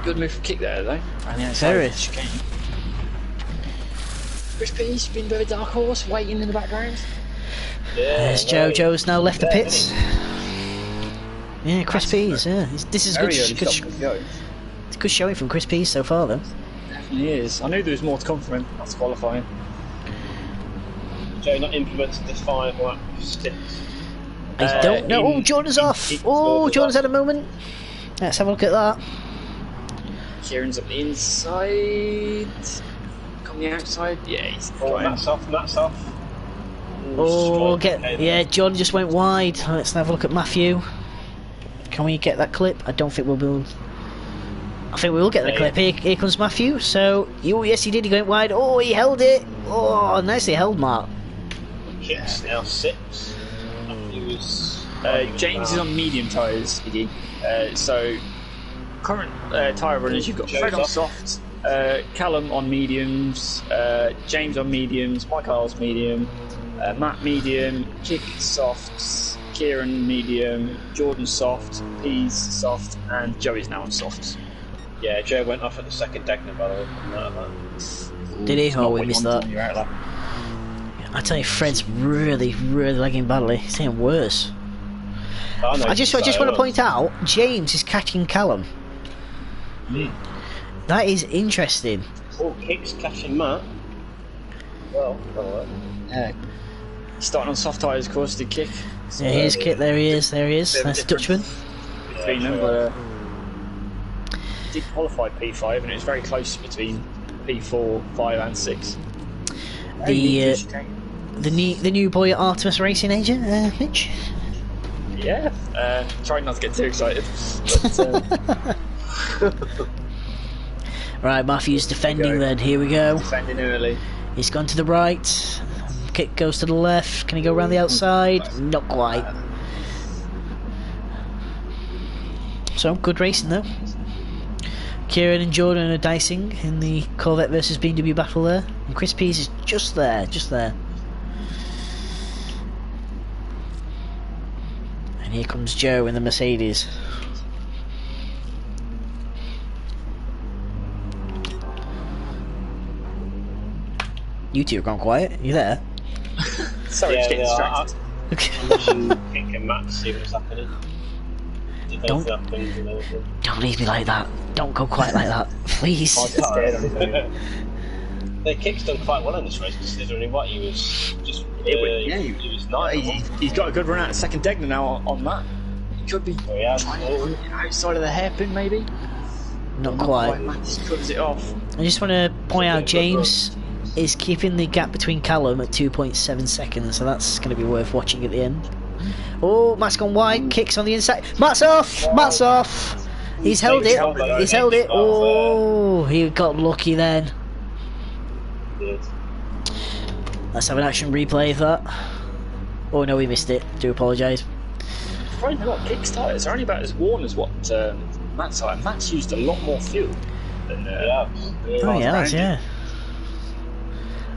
good move for Kick there though. Very. Chris P's been a bit of a dark horse, waiting in the background. Yeah, there's Joe. Joe's now left the pits. Yeah, Chris P's. Yeah, this is good showing from Chris P's so far though. Definitely is. I knew there was more to come from him. That's qualifying. Joe not implemented the 5-lap stints. I don't know. Oh, Jordan's off. Oh, Jordan's had a moment. Let's have a look at that. Kieran's up the inside. On the outside. Yeah, he's Matt's off. Oh, yeah, Jordan just went wide. Let's have a look at Matthew. Can we get that clip? I don't think we'll be. I think we will get the clip. Here comes Matthew. So, yes, he did. He went wide. Oh, he held it. Oh, nicely held, Mark. Kick's now 6. Matthew's. James is on medium tyres, so current tyre runners, you've got Fred on soft, Callum on mediums, James on mediums, Mike Isles medium, Matt medium, Kick soft, Kieran medium, Jordan soft, Pease soft, and Joey's now on softs. Yeah, Joe went off at the second Degner, by the way. Did he? Oh, we missed that. I tell you, Fred's really lagging badly. He's getting worse. I just want to point out, James is catching Callum. That is interesting. Oh, Kick's catching Matt. Well, he's starting on soft tyres, of course, to Kick. Yeah, here's Kick. There he is. That's Dutchman. Between them, did qualify P5, and it was very close between P4, 5, and 6. The new boy at Artemis Racing agent, Mitch. Yeah, trying not to get too excited. But, right, Matthew's defending then. Here we go. Defending early. He's gone to the right. Kick goes to the left. Can he go around the outside? Not quite. So good racing though. Kieran and Jordan are dicing in the Corvette versus BMW battle there, and Chris Pease is just there. And here comes Joe in the Mercedes. You two have gone quiet. You there? Sorry, just getting distracted. I'm watching Kick and Matt see what's happening. Don't leave me like that. Don't go quite like that, please. The Kick's done quite well in this race, considering what he was just. He was nice. He's got a good run out of second Degner now on that. He could be outside of the hairpin, maybe. Not quite. Matt covers it off. I just want to point out, James is keeping the gap between Callum at 2.7 seconds, so that's going to be worth watching at the end. Oh, Matt's gone wide. Kicks on the inside. Matt's off. He's held it. Oh, he got lucky then. Let's have an action replay of that. Oh no, we missed it. Do apologise. Surprisingly, what Kick's tyres are only about as worn as what Matt's tyre. Matt's used a lot more fuel than yeah.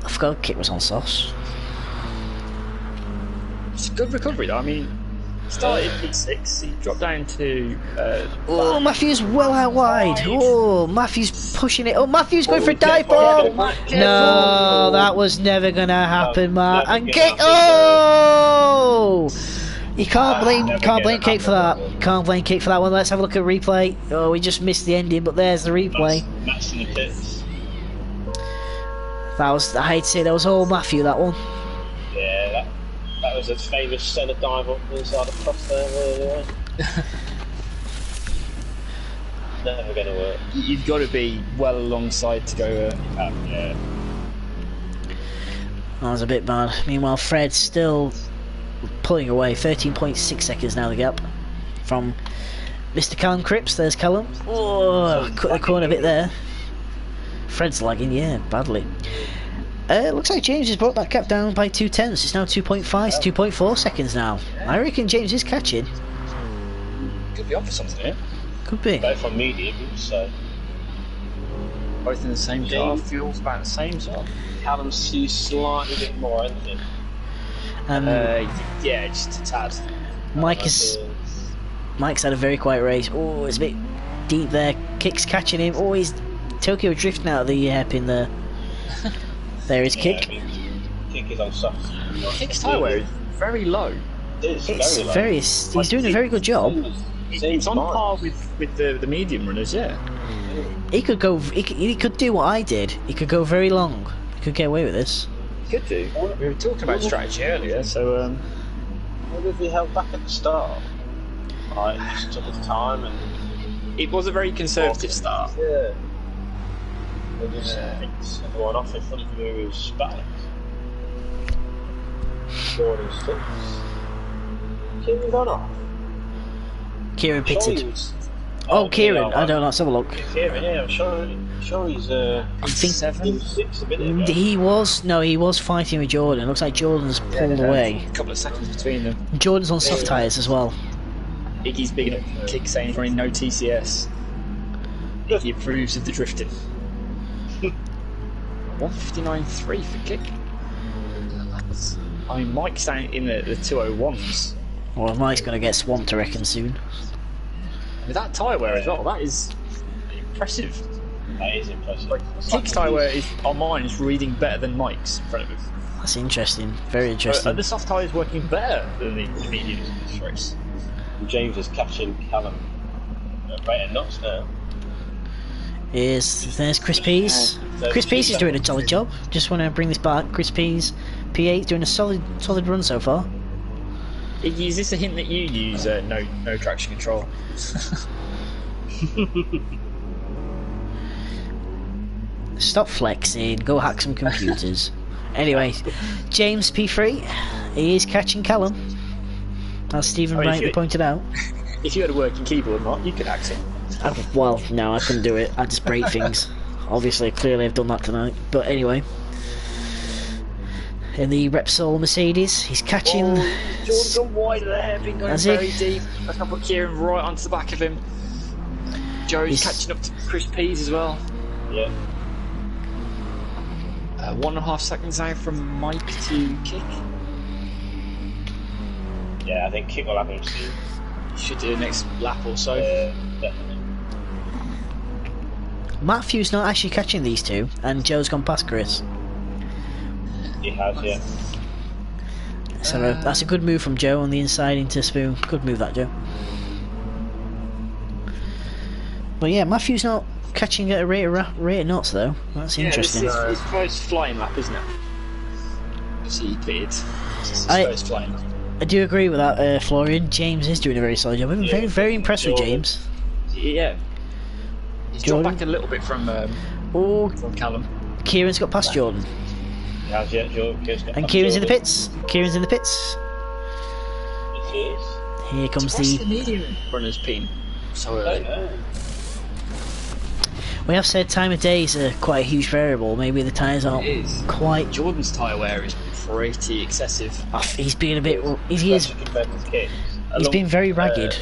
I forgot Kick was on sauce. It's a good recovery though. I mean, he started P6, he dropped down to. Oh, Matthew's well out wide. Oh, Matthew's pushing it. Oh, Matthew's going for a dive bomb. No, that was never gonna happen, Matt. And Kick. Oh, You can't blame never Kick get for that. Can't blame Kick for that one. Let's have a look at replay. Oh, we just missed the ending, but there's the replay. That's in the pits. That was, I'd say that was all Matthew, that one. Yeah, that was a famous centre dive up the inside of cross there. Really. Never going to work. You've got to be well alongside to go. Yeah. That was a bit bad. Meanwhile, Fred's still pulling away. 13.6 seconds now the gap from Mr. Callum Cripps. There's Callum. Oh, cut the corner a bit there. Fred's lagging, yeah, badly. Looks like James has brought that gap down by 2/10. It's now 2.5, it's 2.4 seconds now. I reckon James is catching. Could be on for something here. Could be. Both on medium, so. Both in the same car. Fuel's about the same, so. Callum's slightly bit more, isn't it? Yeah, just a tad. Mike's had a very quiet race. Oh, it's a bit deep there. Kick's catching him. Oh, he's Tokyo drifting out of the hairpin there. There is Kick. Kick is on soft. Kick's tyre wear is very low. It's very. He's doing a very good job. It's on par with the medium runners, yeah. He could go. He could do what I did. He could go very long. He could get away with this. Could do. We were talking about strategy earlier, so What if he held back at the start? Like, just took his time and. it was a very conservative start. Yeah. They just picked everyone off in front of you who was battling. Jordan six. Kieran gone off. Kieran pitted. Was... Oh, Kieran. I don't know. Let's have a look. Kieran, yeah, I'm sure he's. I think 7-6 a minute ago. he was fighting with Jordan. Looks like Jordan's pulled away. A couple of seconds between them. Jordan's on soft tyres as well. Iggy's big enough Kick saying he's running no TCS. Iggy approves of the drifting. 159.3 for Kick. I mean, Mike's down in the 201s. Well, Mike's going to get swamped, I reckon, soon. With that tyre wear as well, that is impressive. That is impressive. Kick's tyre wear on mine is reading better than Mike's in front of him. That's interesting. Very interesting. Are the soft tyres working better than the mediums in this race? James is catching Callum right at knots now. There's Chris Pease. Chris Pease is doing a solid job. Just want to bring this back. Chris Pease, P8, doing a solid run so far. Iggy, is this a hint that you use no traction control? Stop flexing. Go hack some computers. Anyway, James P3, he is catching Callum. As Stephen rightly pointed out. If you had a working keyboard, Mark, you could hack it. Well, no, I couldn't do it. I just break things. Obviously, clearly I've done that tonight. But anyway. In the Repsol Mercedes, he's catching... Oh, Jordan's gone wide of the hairpin, going very deep. I can put Kieran right onto the back of him. Joe's catching up to Chris Pease as well. Yeah. 1.5 seconds out from Mike to Kick. Yeah, I think Kick will have him soon. Should do the next lap or so. Definitely. Matthew's not actually catching these two, and Joe's gone past Chris. He has, yeah. So that's a good move from Joe on the inside into Spoon. Good move that, Joe. But yeah, Matthew's not catching at a rate of knots though. That's interesting. This is his first flying lap, isn't it? He pitted. This is his first flying lap. I do agree with that, Florian. James is doing a very solid job. I'm very impressed with James. Yeah. He's dropped back a little bit from Callum. Kieran's got past Jordan. He has, yeah. And Kieran's in the pits. Kieran's in the pits. It is. Here comes the medium runner's pin. So early. We have said time of day is quite a huge variable. Maybe the tyres aren't quite. Jordan's tyre wear is pretty excessive. He's been a bit. He's been very ragged.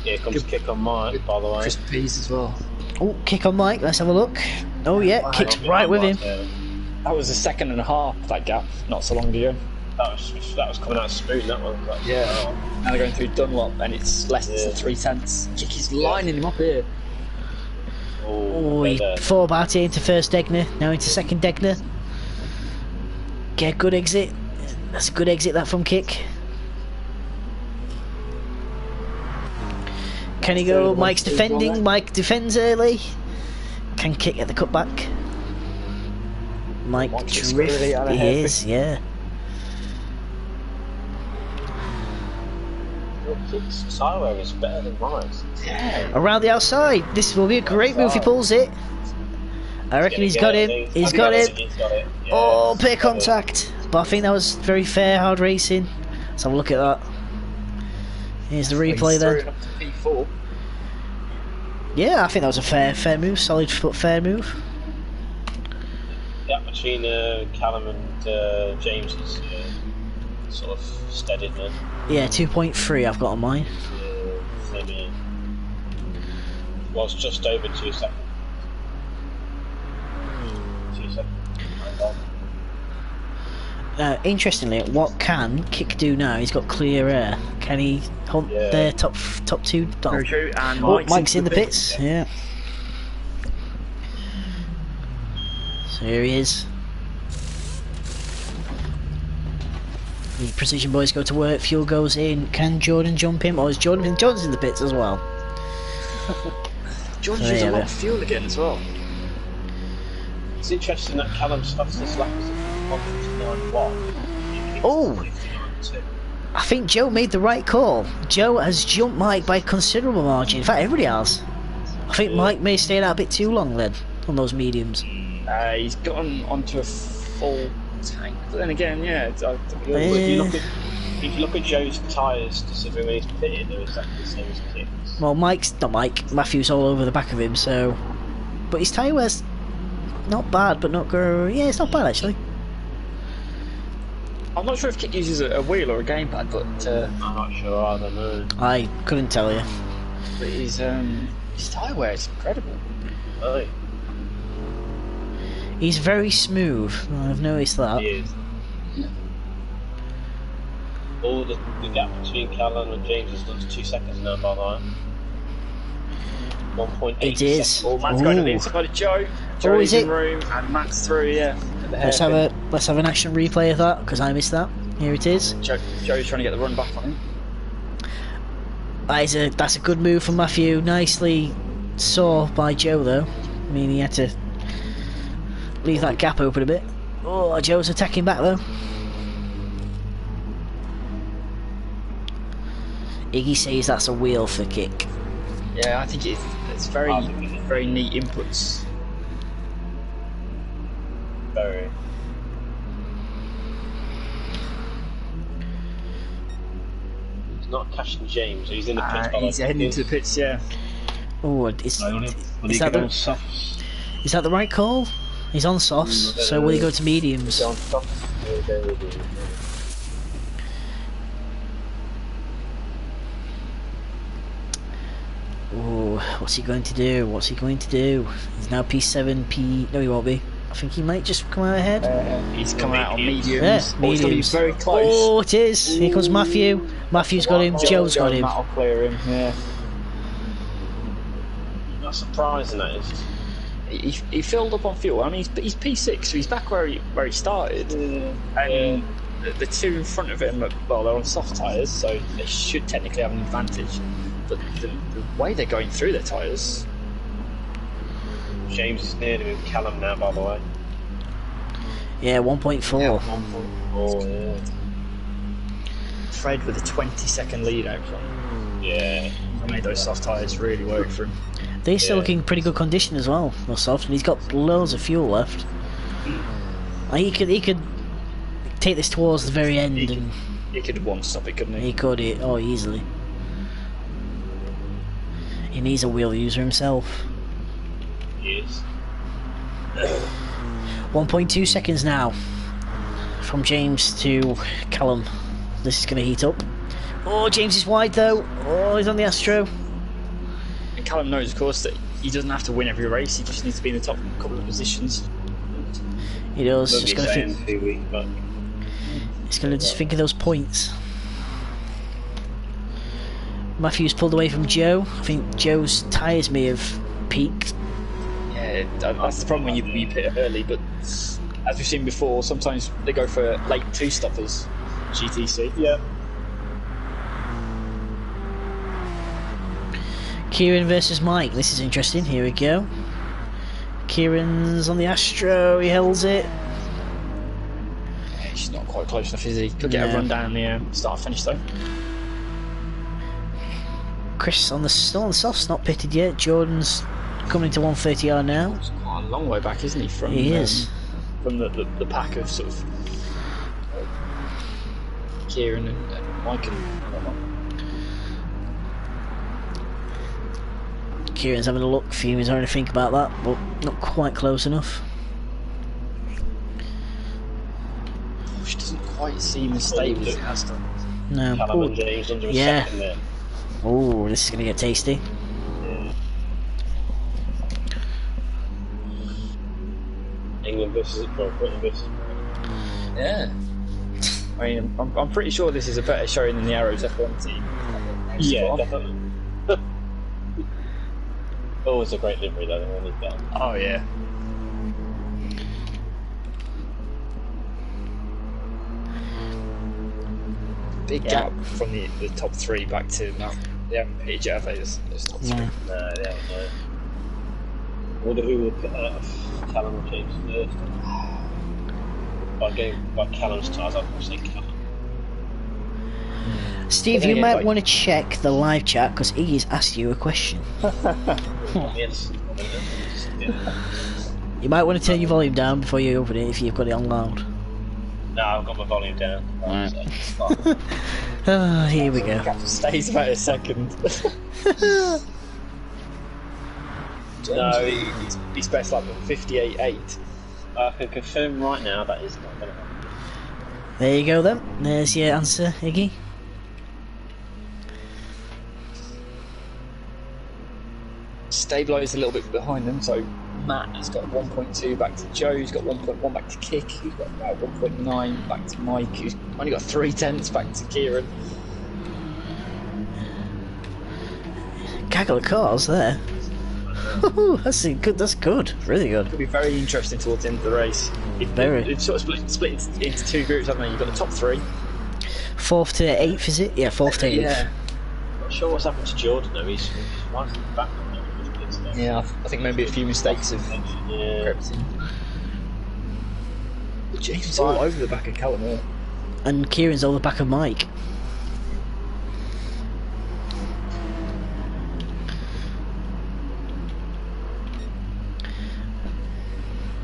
Here comes Kick on Mike, by the way. Chris Pease as well. Oh, Kick on Mike. Let's have a look. Oh yeah, Kick's right with him. That was a second and a half, that gap, not so long ago. That was coming out smooth, that one. Yeah. Now they're going through Dunlop and it's less than 3/10. Kick is lining him up here. Oh, he fought about it into first Degner, now into second Degner. Get a good exit. That's a good exit that from Kick. Can he go? Mike's defending. Mike defends early. Can kick at the cutback. Mike drift. He is, yeah. Sideways is better than Mike's. Yeah. Around the outside. This will be a great move if he pulls it. I reckon he's got him. He's got him. Yeah. Oh, pair contact. But I think that was very fair, hard racing. Let's have a look at that. Here's the replay then. P4. Yeah, I think that was a fair move. Solid foot, fair move. Gap between Callum and James is sort of steadied then. Yeah, 2.3 I've got on mine. Maybe was just over 2 seconds. 2 seconds. Interestingly, what can Kick do now? He's got clear air. Can he hunt their top two? Very true. And Mike's in the pits. Yeah. So here he is. The Precision Boys go to work. Fuel goes in. Can Jordan jump him? Or is Jordan? Jordan's in the pits as well. Jordan's used a lot of fuel again as well. It's interesting that Callum's fastest lap was 1:59.1. Oh! I think Joe made the right call. Joe has jumped Mike by a considerable margin. In fact, everybody has. I think Mike may have stayed out a bit too long then on those mediums. He's gotten onto a full tank, but then again, yeah. If you look at Joe's tyres, specifically when he's pitted, they're exactly the same as Kick's. Well, Matthew's all over the back of him, so. But his tyre wear's not bad, but not good. Yeah, it's not bad actually. I'm not sure if Kick uses a wheel or a gamepad, but I'm not sure. I don't know. I couldn't tell you. But his tyre wear is incredible. Really? He's very smooth. I've noticed that. He is. All the gap between Callum and James is down to 2 seconds now, by the way. 1.8 It is. seconds. Oh, Matt's going to the inside of Joe. Joe's in room, and Matt's through, yeah. Let's have an action replay of that, because I missed that. Here it is. Joe's trying to get the run back on him. That's a good move from Matthew. Nicely saw by Joe though. I mean, he had to leave that gap open a bit. Oh, Joe's attacking back though. Iggy says that's a wheel for Kick. Yeah, I think it's very neat inputs. Very. He's not catching James, he's in the pits. He's heading into the pits, yeah. Oh, is that the right call? He's on softs, so will he go to mediums? On softs. Oh, what's he going to do? What's he going to do? He's now P7, No, he won't be. I think he might just come out ahead. He's come out on mediums. Yeah, mediums. He's very close. Oh, it is. Here comes Matthew. Matthew's got him. Joe's got him. Matt'll clear him. Yeah. Not surprising that is. He filled up on fuel. I mean, he's P6, so he's back where he started. And the two in front of him, well, they're on soft tyres, so they should technically have an advantage. But the way they're going through their tyres. James is near him with Callum now, by the way. Yeah, 1.4. Yeah, 1.4, yeah. Fred with a 20-second lead out from him. Yeah. I made those soft tyres really work for him. They're still looking in pretty good condition as well, not soft, and he's got loads of fuel left. He could take this towards the very end. He could one stop it, couldn't he? He could, easily. He needs a wheel user himself. Yes. 1.2 seconds now from James to Callum. This is going to heat up. Oh, James is wide though. Oh, he's on the Astro. And Callum knows, of course, that he doesn't have to win every race. He just needs to be in the top couple of positions. He does. Just going to think. He's going to just think of those points. Matthew's pulled away from Joe. I think Joe's tyres may have peaked. Yeah, that's the problem when you pit early, but as we've seen before, sometimes they go for late two-stoppers, GTC. Yeah. Kieran versus Mike. This is interesting. Here we go. Kieran's on the Astro. He holds it. He's not quite close enough, is he? Could get a run down the start finish though. Chris on the still on the softs, not pitted yet. Jordan's coming to 130R now. It's quite a long way back, isn't he? From He is. From the pack of sort of Kieran and Mike and whatnot. Kieran's having a look, Fumi's having to think about that, but not quite close enough. Which doesn't quite seem as stable as it has done. No. Callum and James under a Yeah. second there. Oh, this is going to get tasty. Yeah. England versus Britain versus. Yeah. I mean, I'm pretty sure this is a better showing than the Arrows F1 team. Yeah, definitely. Always a great livery though, when he's down. Oh yeah. Big gap from the top three back to now. They haven't pitted yet, have they? This top three. Yeah. No, they haven't. No. I wonder who will put Callum or James first. By going by Callum's tyres, I'd say Callum. Steve, you might want to check the live chat because Iggy's asked you a question. Yes. Yeah. You might want to turn your volume down before you open it if you've got it on loud. No, I've got my volume down. Right. So it's fine. Oh, here we go. Stays about a second. No, He's best lap at 58.8. I can confirm right now that is not going to happen. There you go then. There's your answer, Iggy. Stabilised a little bit behind them, so Matt has got 1.2 back to Joe, who's got 1.1 back to Kick, who's got about 1.9 back to Mike, who's only got 0.3 back to Kieran. Gaggle of cars there. That's good. That's good. Really good. It'll be very interesting towards the end of the race. It's sort of split into two groups, haven't they? You've got the top three. 4th to 8th, is it? Yeah, 4th to 8th. Yeah. Not sure what's happened to Jordan though. He's right at the back now. Yeah, I think maybe a few mistakes have crept in. But James is all over the back of Callum here. And Kieran's over the back of Mike.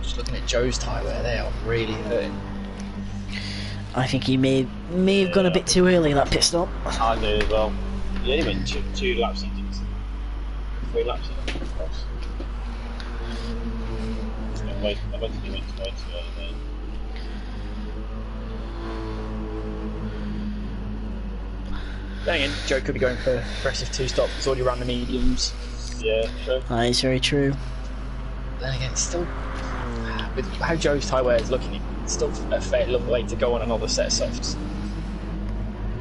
Just looking at Joe's tyre wear, they are really hurting. I think he may have gone a bit too early in that pit stop. I do as well. He only went two laps in, didn't he? 3 laps in, of course. I don't think he went too early there. Then again, Joe could be going for aggressive 2-stop. He's already ran the mediums. Yeah, sure. That is very true. Then again, it's still, with how Joe's tyre wear is looking, it's still a fair long way to go on another set of softs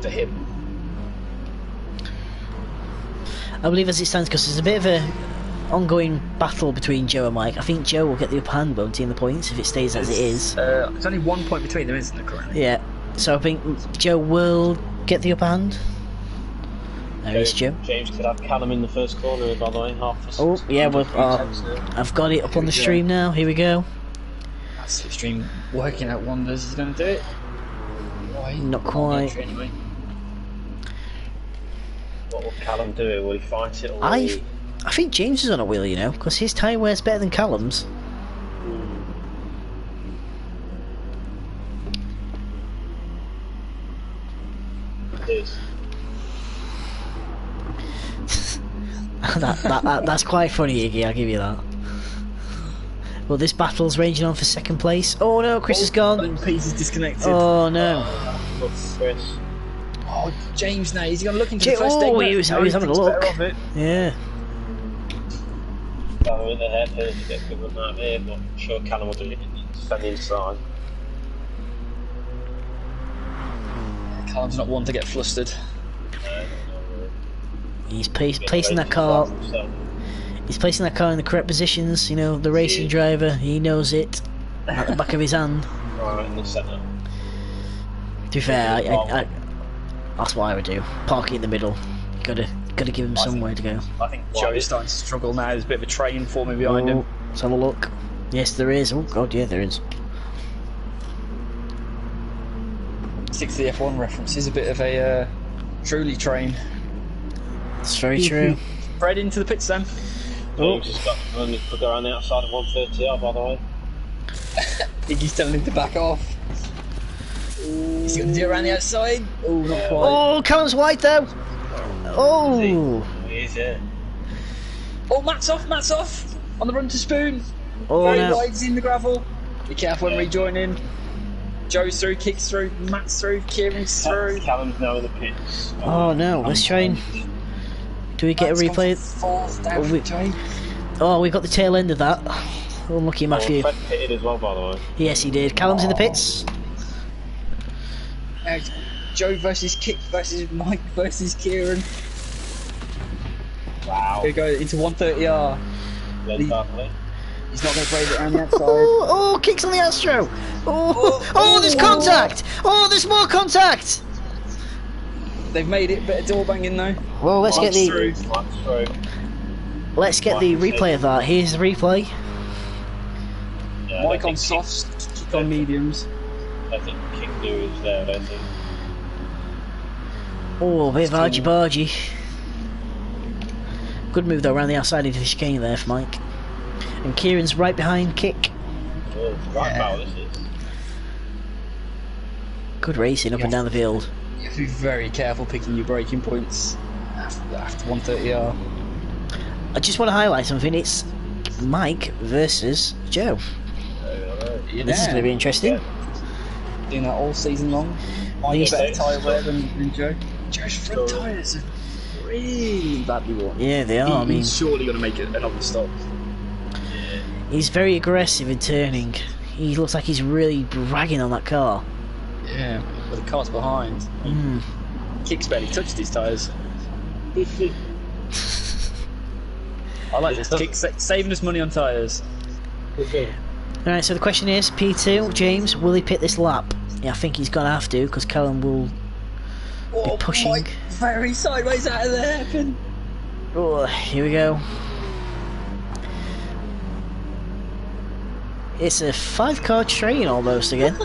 for him. I believe as it stands, because there's a bit of a ongoing battle between Joe and Mike. I think Joe will get the upper hand, won't he, in the points if it stays as it is. There's only 1 point between them, isn't there, currently? Yeah. So I think Joe will get the upper hand. There is Joe. James could have Callum in the first corner, by the way, half. Oh, yeah, well, I've got it up on the stream now. Here we go. That's Slipstream working out wonders. He's going to do it. Not quite. Anyway. What will Callum do? Will he fight it? Or I think James is on a wheel, you know, because his tyre wear's better than Callum's. It is. That's quite funny, Iggy, I'll give you that. Well, this battle's ranging on for second place. Oh no, Chris is gone. Peter's disconnected. Oh no. Chris. Oh, James now. He's going to look into the first Oh, he was having a look. Yeah. Oh, in the head here to get good run out here, but I'm sure Callum will do it. Stand inside. Callum's not one to get flustered. He's placing that car. He's placing that car in the correct positions. You know, the racing driver, he knows it at the back of his hand. Right in the centre. To be fair, I that's what I would do. Park it in the middle. Gotta Got to give him somewhere to go. I think Joe's starting to struggle now. There's a bit of a train forming behind him. Let's have a look. Yes, there is. Oh god, yeah, there is. Stick to the F1 references. A bit of a truly train. It's very true. Fred into the pits then. James has got running to go around the outside of 130R, by the way. Iggy's telling him to back off. Is he going to do it around the outside? Oh, not quite. Oh, Callum's wide though. Oh. He is, yeah. Oh, Matt's off. On the run to Spoon. Oh, Very no. wide, he's in the gravel. Be careful when rejoining. Joe's through, kicks through, Matt's through, Kieran's through. Callum's now in the pits. Oh no, let's try and... Do we get a replay? Fourth down for Joe. Oh, we got the tail end of that. Unlucky Matthew. Fred pitted as well, by the way. Yes, he did. Callum's in the pits. Joe versus Kick versus Mike versus Kieran. Wow. Here we go into 130R. Led carefully. He's not going to brave it around the outside. Oh, kicks on the Astro. Oh, there's contact. Oh, there's more contact. They've made it, bit of door banging though. Well, let's get the replay of that. Here's the replay. Yeah, Mike on softs, Kick on mediums. I think Kick knew he was there, I don't think. Oh, a bit of argy-bargy. Good move though around the outside into the chicane there for Mike. And Kieran's right behind Kick. Oh, right foul this is. Good racing up and down the field. You have to be very careful picking your braking points after 130R. I just want to highlight something. It's Mike versus Joe. This is going to be interesting. Doing that all season long. Mike's better tyre wear than Joe. Joe's front tyres are really badly worn. Yeah, they are. He's surely going to make another stop. He's very aggressive in turning. He looks like he's really bragging on that car. Yeah, but the car's behind. Kick's barely touched his tyres. I like this. Kick saving us money on tyres. Alright, so the question is, P2, James, will he pit this lap? Yeah, I think he's going to have to, because Callum will be pushing. Mike, very sideways out of the hairpin. Oh, here we go. It's a 5-car train almost again.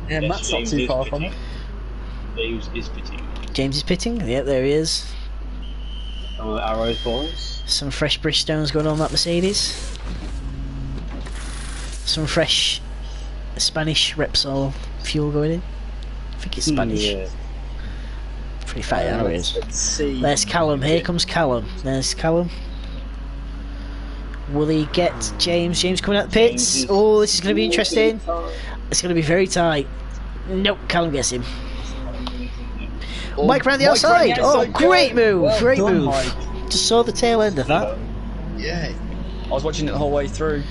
Yeah, Matt's not too far from it. James is pitting. James is pitting. Yep, there he is. Some of the arrows, boys. Some fresh Bridgestones going on that Mercedes. Some fresh Spanish Repsol fuel going in. I think it's Spanish. Yeah. Pretty fat arrows. Let's see. There's Callum. Here comes Callum. There's Callum. Will he get James? James coming out the pits. Oh, this is going to be interesting. It's going to be very tight. Nope, Callum gets him. Mike round the outside. Oh, great move. Well Great done, move. Mike. Just saw the tail end of that. Yeah. I was watching it the whole way through.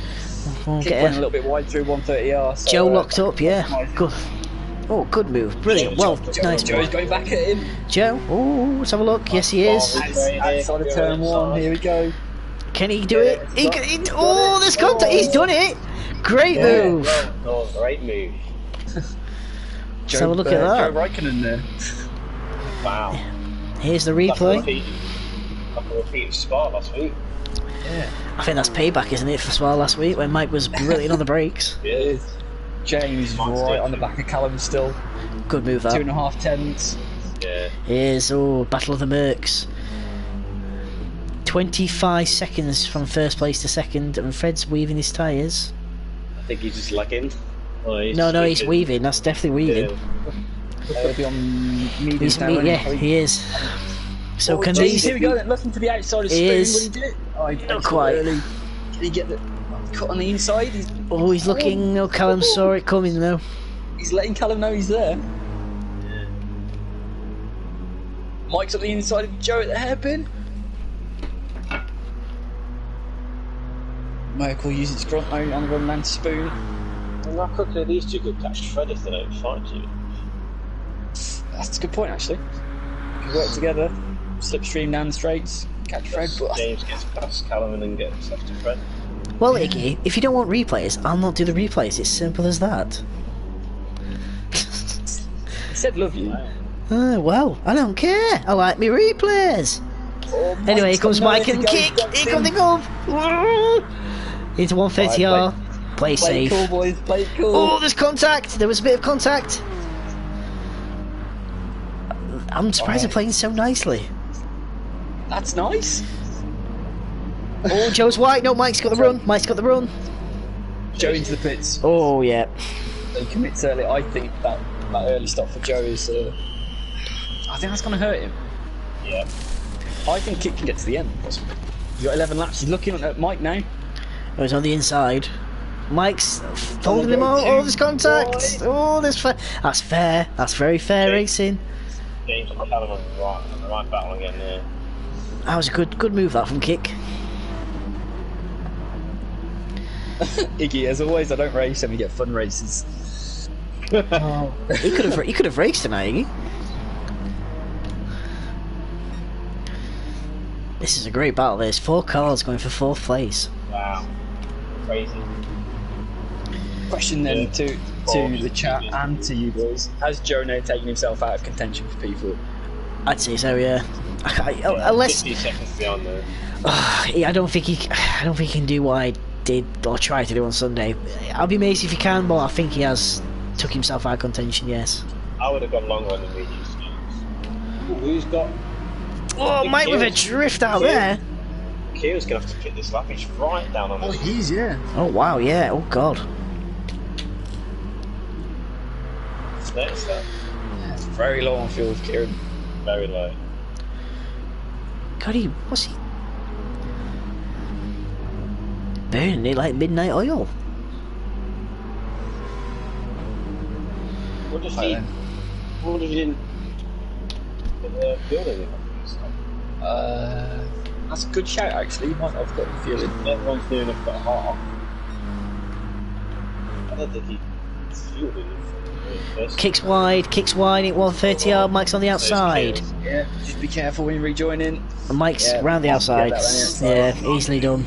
We'll Kick get went a a- little bit wide through 130R. So, Joe locked up, yeah. Good. Oh, good move. Brilliant. Well, nice Joe's move. going back at him. Joe. Oh, let's have a look. Yes, he is. Outside of turn 1. Here we go. Can he do it? Oh, there's contact. He's done it. Great move. Oh, great move. Let's have a look at that. Joe Raikkonen there. Wow. Here's the replay. Like a repeat of Spa last week. Yeah. I think that's payback, isn't it, for Swell last week when Mike was brilliant on the brakes. Yeah. James right on the back of Callum still. Good move that. 2.5 tenths. Yeah. Here's Battle of the Mercs. 25 seconds from first place to second, and Fred's weaving his tyres. I think he's just lagging. Oh, No, he's weaving. That's definitely weaving. He'll be on medium He's now, yeah, won't he is. So can James, these? here we go. Looking to the outside of Spoon. Is- Will he do it? Oh, he Not takes it quite. early. Can he get the cut on the inside? Oh, he's looking. Oh, Callum saw it coming though. He's letting Callum know he's there. Mike's on the inside of Joe at the hairpin. Mike will use its front own on the run land Spoon. Well, how quickly these two could catch Fred if they don't fight you. That's a good point, actually. Could work together, slipstream down the straights, catch Fred. But James gets past Callum and then gets left to Fred. Well, Iggy, if you don't want replays, I'll not do the replays. It's simple as that. he said love you. Well, I don't care. I like me replays. Oh, Anyway, here comes Mike got and nowhere to kick. go. Here comes the goal. Into 130R. Play Play safe. cool, boys. Play cool. Oh, there's contact. There was a bit of contact. I'm surprised they're playing so nicely. That's nice. Oh, Joe's white. No, Mike's got the run. Mike's got the run. Joe into the pits. Oh, yeah. He commits early. I think that early stop for Joe is. I think that's going to hurt him. Yeah. I think Kit can get to the end, possibly. He's got 11 laps. He's looking at Mike now. Oh, he's on the inside. Mike's holding him out. Oh, there's contact. Oh, there's that's fair. That's very fair racing. James and Callum on the right battle again there. That was a good move, that from Kick. Iggy, as always, I don't race and we get fun races. Oh. He could have raced tonight, Iggy. This is a great battle. There's 4 cars going for 4th place. Wow. Crazy. Question then to the chat and to you boys: has Joe now taken himself out of contention for P4? I'd say so, yeah. Unless 50 seconds beyond there. I don't think he can do what I did or try to do on Sunday. I'll be amazed if he can, but I think he has took himself out of contention. Yes. I would have gone longer on the mediums. Who's got? Oh, Mike with a drift out there. Kieran's gonna have to pick this lap. He's right down on it. He's Oh wow, yeah. Oh god. It's next then. It's very low on fuel, Kieran. Very low. God, what's he burning it like midnight oil? What does he? What did he didn't put the building in? That's a good shout actually. Might have got the feeling. Everyone's doing it for hard. I don't think he fueled it. Kicks wide at 130R. Mike's on the outside. Yeah, just be careful when you rejoin in. And Mike's round the outside. Yeah, easily done.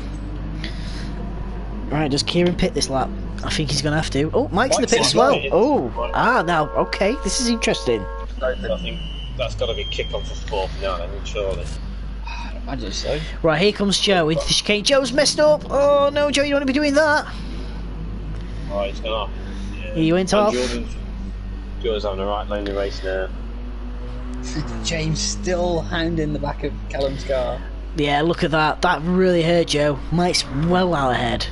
Right, does Kieran pit this lap? I think he's going to have to. Oh, Mike's in the pit as well. Oh, now, okay, this is interesting. I think that's got to be kick on for 4th now, then, surely. I imagine so. Right, here comes Joe into the chicane. Joe's messed up. Oh, no, Joe, you don't want to be doing that. Right, he's gone off. Yeah. You went off. Jordan's on the right lane of the race now. James still hounding the back of Callum's car. Yeah, look at that. That really hurt Joe. Mike's well out ahead.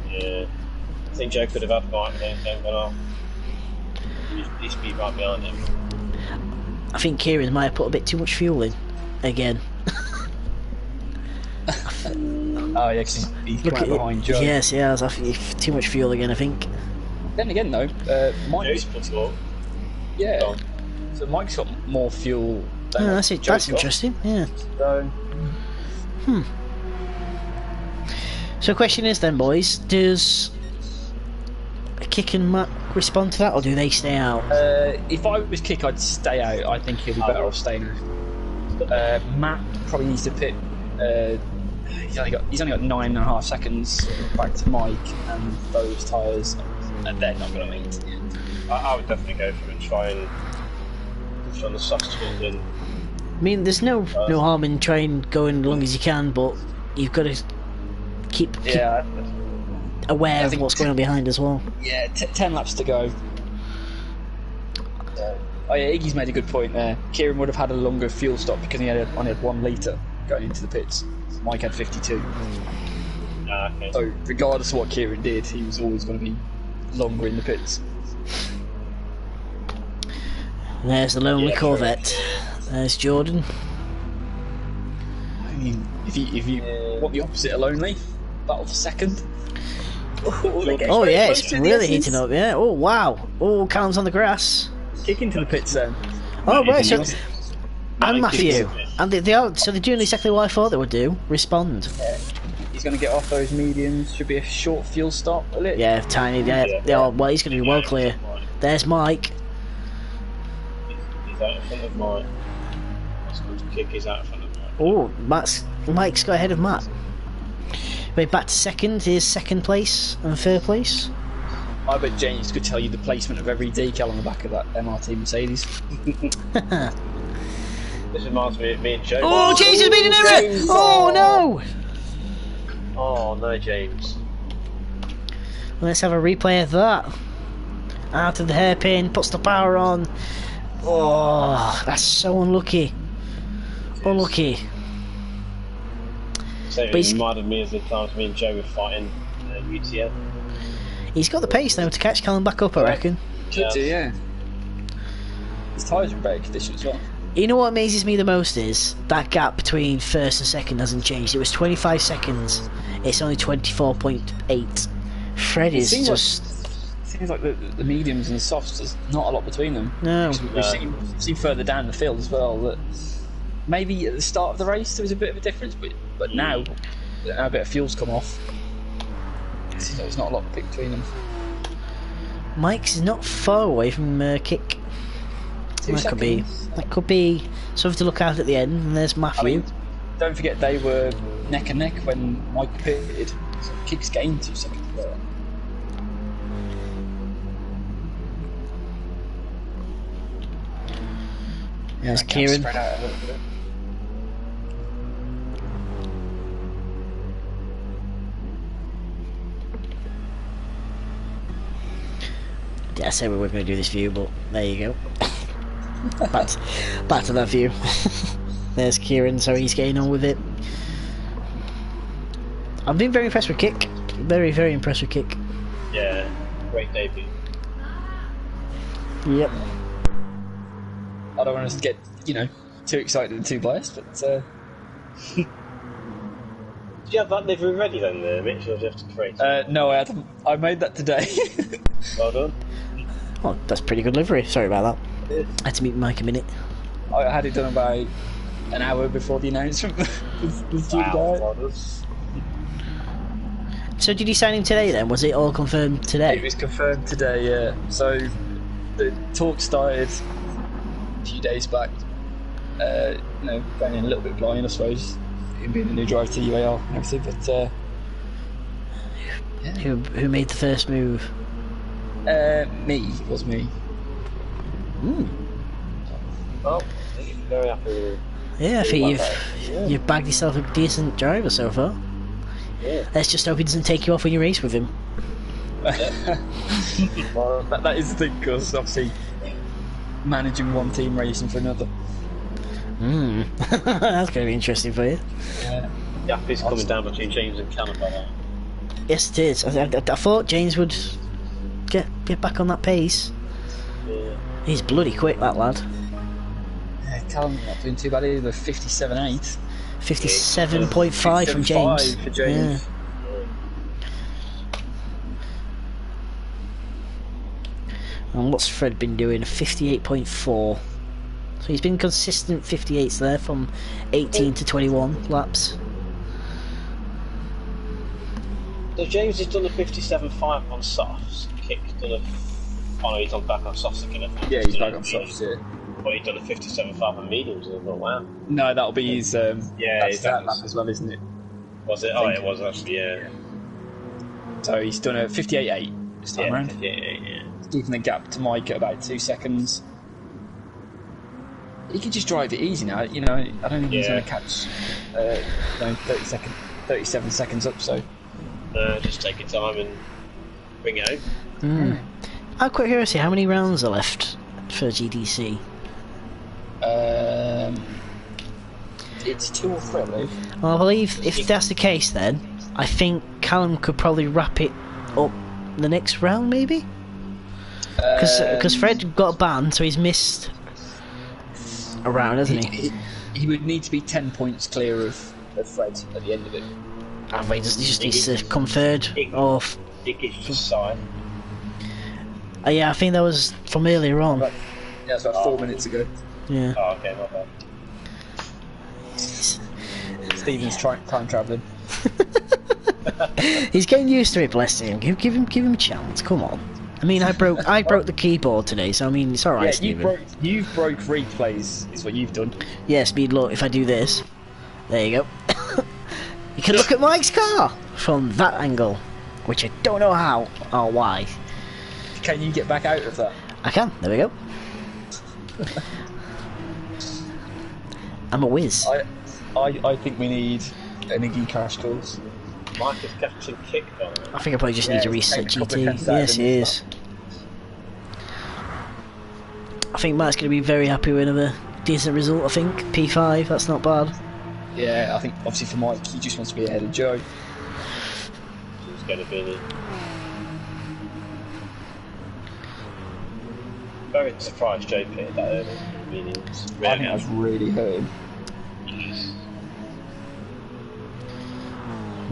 Yeah. I think Joe could have had Mike then gone off. He's speed right behind him. I think Kieran might have put a bit too much fuel in. Again. Oh yeah, because he's Look right at behind Joe. Yes, yeah, I think too much fuel again, I think. Then again though, Mike's Yeah. So Mike's got more fuel than Oh, that's Joe's that's got. interesting, yeah. So, So the question is then, boys, does Kick and Matt respond to that, or do they stay out? if I was Kick, I'd stay out. I think he'll be better off staying out. Matt probably needs to pit. He's only got 9.5 seconds back to Mike, and those tyres, and they're not going to make it to the end. I would definitely go for it and try and push on the substitute in. I mean, there's no harm in trying going as long as you can, but you've got to keep aware of what's going on behind as well. Yeah, 10 laps to go. Oh yeah, Iggy's made a good point there. Kieran would have had a longer fuel stop because he only had 1 litre going into the pits. Mike had 52. Okay. So regardless of what Kieran did, he was always going to be longer in the pits. There's the lonely Corvette. There's Jordan. I mean, if you want the opposite of lonely, battle for second. Oh yeah, it's really heating up, yeah. Oh wow. Oh, Callum's on the grass. Kick into the pits then. Oh right, so and Matthew. And they are so they're doing exactly what I thought they would do. Respond. Yeah. He's going to get off those mediums. Should be a short fuel stop, will it? Yeah, tiny. They are. Well, he's going to be well clear. There's Mike. He's out in front of Mike. Kick is out in front of Mike. Oh, Mike's got ahead of Matt. Wait, back to second. Here's second place and third place. I bet James could tell you the placement of every decal on the back of that MRT Mercedes. This reminds me of me and Joe. Oh, James has made an error! James. Oh no! Oh no, James. Let's have a replay of that. Out of the hairpin, puts the power on. Oh, that's so unlucky. Unlucky. So But it he's- reminded me of the times me and Joe were fighting UTM. He's got the pace now to catch Callum back up, I reckon. Could do, yeah. His tyres are in better condition as well. You know what amazes me the most is that gap between first and second hasn't changed. It was 25 seconds. It's only 24.8. Fred is seems just... Seems like the mediums and the softs, there's not a lot between them. No. We've seen further down the field as well that maybe at the start of the race there was a bit of a difference, but now a bit of fuel's come off. It seems like there's not a lot between them. Mike's not far away from Kick. 2 That seconds. could be something to look out at the end. And there's Matthew. I mean, don't forget they were neck and neck when Mike pitted. So Kick's gained 2 seconds there. There's That gap's Kieran. spread out a little bit. Yeah, I said we weren't going to do this view, but there you go. back to that view. There's Kieran, so he's getting on with it. I've been very impressed with Kick. Very, very impressed with Kick. Yeah, great debut. Yep. I don't want us to get, too excited and too biased, but Did you have that livery ready then, Mitch, or did you have to create it? no, I haven't. I made that today. Well done. Oh, that's pretty good livery. Sorry about that. Yeah. I had to meet Mike a minute. I had it done about an hour before the announcement was due to Wow, go well out. done. So did you sign him today then? Was it all confirmed It today? was confirmed today, yeah. So the talk started a few days back. Going in a little bit blind, I suppose, him being a new driver to UAL and everything. But Who made the first move? me was me. Well, very happy with it. Yeah, I think Yeah. you've bagged yourself a decent driver so far. Yeah. Let's just hope he doesn't take you off when you race with him. Well, That is the thing, because obviously managing one team racing for another. That's going to be interesting for you. Yappy's coming down between James and Callum by now. Yes, it is. I thought James would get back on that pace. Yeah. He's bloody quick, that lad. Callum not doing too bad either. 57.8. 57.5 from James. 57.5 for James. And what's Fred been doing? 58.4. So he's been consistent 58s there from 18 to 21 laps. So James has done a 57.5 on softs. Kick's done a... Oh no, he's on back on softs again. Yeah, he's back on softs, yeah. But he's done a 57.5 on mediums. I thought, wow. No, that'll be his. Yeah, that's his that others. lap as well, isn't it? Was it? Oh, it was actually, yeah. So he's done a 58.8 this time around. Yeah. Keeping the gap to Mike at about 2 seconds. He can just drive it easy now. I don't think he's Yeah. going to catch 37 seconds up. So Just take your time and bring it home. Out of curiosity, how many rounds are left for GTC? it's 2 or 3, I believe. Well, I believe if that's the case, then I think Callum could probably wrap it up the next round, maybe. Because Fred got a ban, so he's missed a round, hasn't he? He would need to be 10 points clear of Fred at the end of it. I mean, he just needs to come third. Or It gives you a sign. yeah, I think that was from earlier on. Yeah, that's about 4 minutes ago. Yeah. Oh, okay, not bad. Stephen's time travelling. He's getting used to it, bless him. Give him a chance. Come on. I mean, I broke the keyboard today, so I mean, it's alright, Yeah, Stephen. you've broke replays, is what you've done. Yeah, speed look, if I do this. There you go. You can look at Mike's car from that angle, which I don't know how or why. Can you get back out of that? I can. There we go. I'm a whiz. I think we need an Iggy crash course. Mike is catching kick on it. I think I probably just need to reset take a couple of GT. tenths out Yes, of he it. is. I think Matt's going to be very happy with another decent result. I think P5. That's not bad. Yeah, I think obviously for Mike, he just wants to be ahead of Joe. He's going to be very surprised JP at that early. I mean, it's I really think that's really hurt him.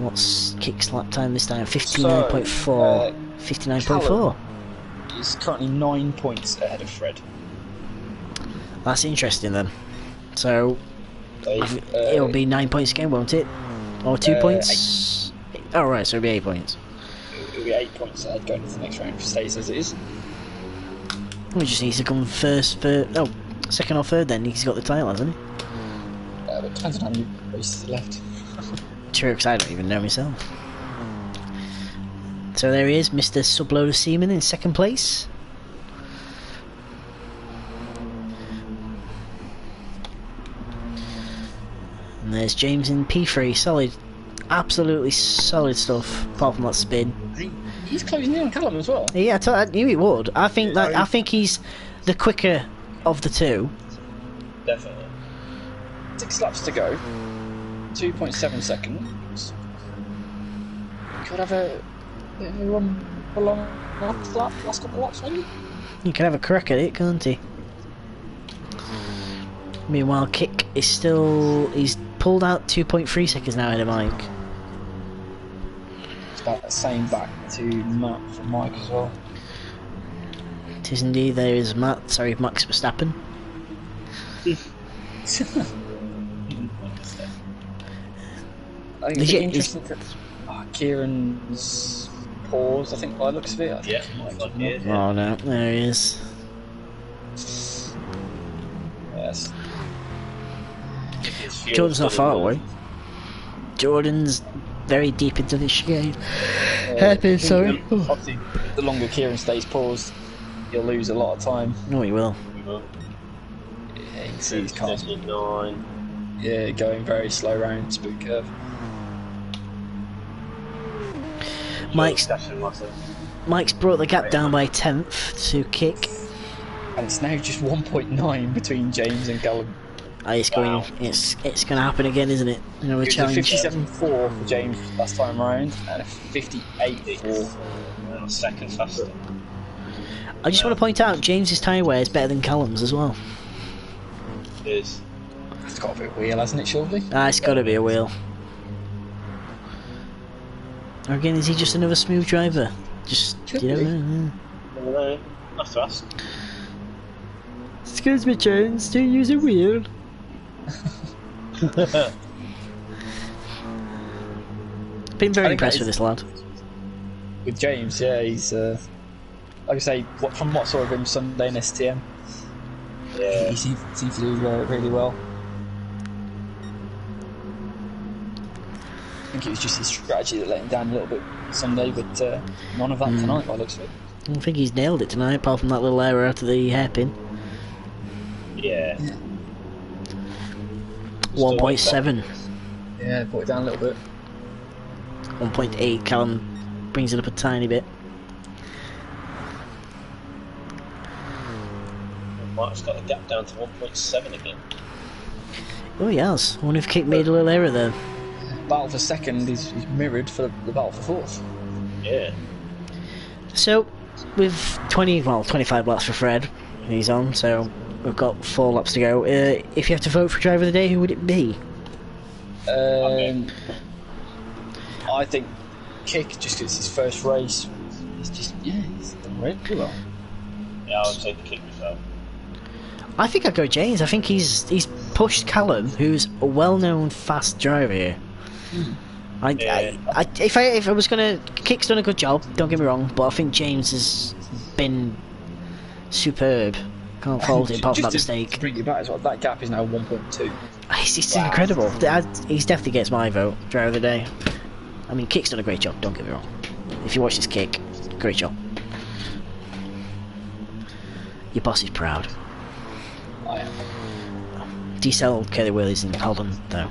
What's Kick's lap time this time? 59.4. 59.4. He's currently 9 points ahead of Fred. That's interesting then. So They've, it'll be 9 points again, won't it? Or 2 points? Oh right, so it'll be 8 points. It'll be 8 points ahead going into the next round if it stays as it is. He just needs to come second or third then. He's got the title, hasn't he? But it depends on how many races are left. True, because I don't even know myself. So there he is, Mr. Subloader Seaman in second place. And there's James in P3, solid, absolutely solid stuff, apart from that spin. He's closing in on Callum as well. Yeah, I knew he would. I think he's the quicker of the two. definitely. 6 laps to go. 2.7 seconds. Could have a long last couple of laps maybe? You can have a crack at it, can't he? Meanwhile, Kick is he's pulled out 2.3 seconds now ahead of Mike. It's about the same back to Matt from Mike as well. It is indeed. There is Max Verstappen. I think it's interesting that Kieran's pause, I think, by the looks of it. I think Yeah, Mike like did he is, not. yeah. Oh no, there he is. Yes. Jordan's not far away. Jordan's very deep into the chicane. Hairpin, sorry. Obviously, the longer Kieran stays paused, he'll lose a lot of time. No, he will. Yeah, you can see his cars. 39. Yeah, going very slow round Spook Curve. Mike's Dashing myself. brought the gap down by 1/10 to Kick. And it's now just 1.9 between James and Callum. It's Wow. it's going to happen again, isn't it? You know, a It was a challenge. 57.4 for James last time round, and a 58.4. Seconds faster. I just want to point out James's tyre wear is better than Callum's as well. It is. It's got a bit of wheel, hasn't it, surely? It's got to be a wheel. Or again, is he just another smooth driver? Just, Could you be. know. I don't know. Nice to ask. Excuse me, James, do you use a wheel? Been very I think impressed that with this lad. With James, yeah, he's, like I say, from what I saw of him Sunday in STM, Yeah. he seems to do really well. I think it was just his strategy that let him down a little bit Sunday, but none of that tonight by the looks of it. I think he's nailed it tonight, apart from that little error out of the hairpin. Yeah. 1.7. Yeah, brought it down a little bit. 1.8, Callum brings it up a tiny bit. Mike's got the gap down to 1.7 again. Oh, he has. I wonder if Kick made a little error there. Battle for second is mirrored for the battle for fourth. Yeah. So, with 25 laps for Fred, he's on, so we've got 4 laps to go. If you have to vote for driver of the day, who would it be? I think Kick, just 'cause it's his first race, he's done really well. Yeah, I would say the kick myself. I think I'd go James. I think he's pushed Callum, who's a well-known fast driver here. If I was gonna, Kick's done a good job. Don't get me wrong, but I think James has been superb. Can't fault it apart from that Just to mistake. bring it back as well, that gap is now 1.2. It's incredible. He definitely gets my vote, driver of the day. I mean, Kick's done a great job. Don't get me wrong. If you watch this Kick, great job. Your boss is proud. I am. D-Cell Kelly Willies in Holland, though.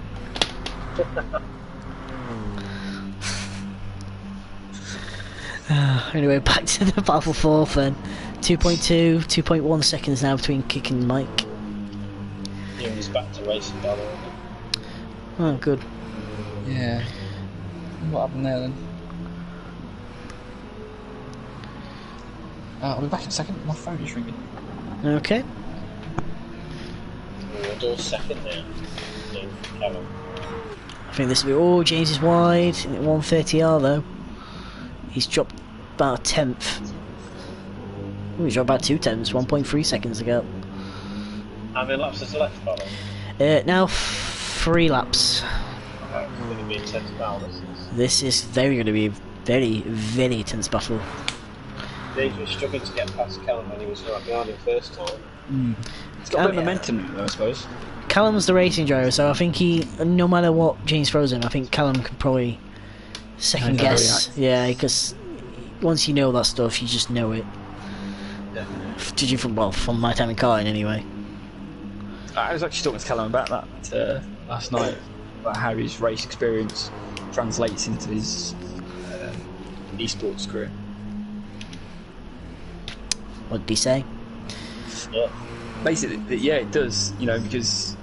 Anyway, back to the battle fourth then. 2.2, 2.1 seconds now between Kick and Mike. Yeah, he's back to racing, by the way. Oh, good. Yeah. What happened there then? I'll be back in a second. My phone is ringing. Okay. We'll do a second now. Callum. I think this will be... Oh, James is wide. In at 130R though. He's dropped about a tenth. Oh, he's dropped about 2/10, 1.3 seconds ago. How many laps is left, by the way? Now 3 laps. Okay, it's going to be intense battle. This is going to be a very, very tense battle. James was struggling to get past Callum when he was right behind him first time. It's got a bit of momentum, though, I suppose. Callum's the racing driver, so I think he, no matter what James throws him, I think Callum can probably second guess. Yeah, because once you know that stuff, you just know it. Definitely. Did you from my time in karting anyway? I was actually talking to Callum about that last night, about how his race experience translates into his esports career. What did he say? Yeah. Basically, yeah, it does. You know, because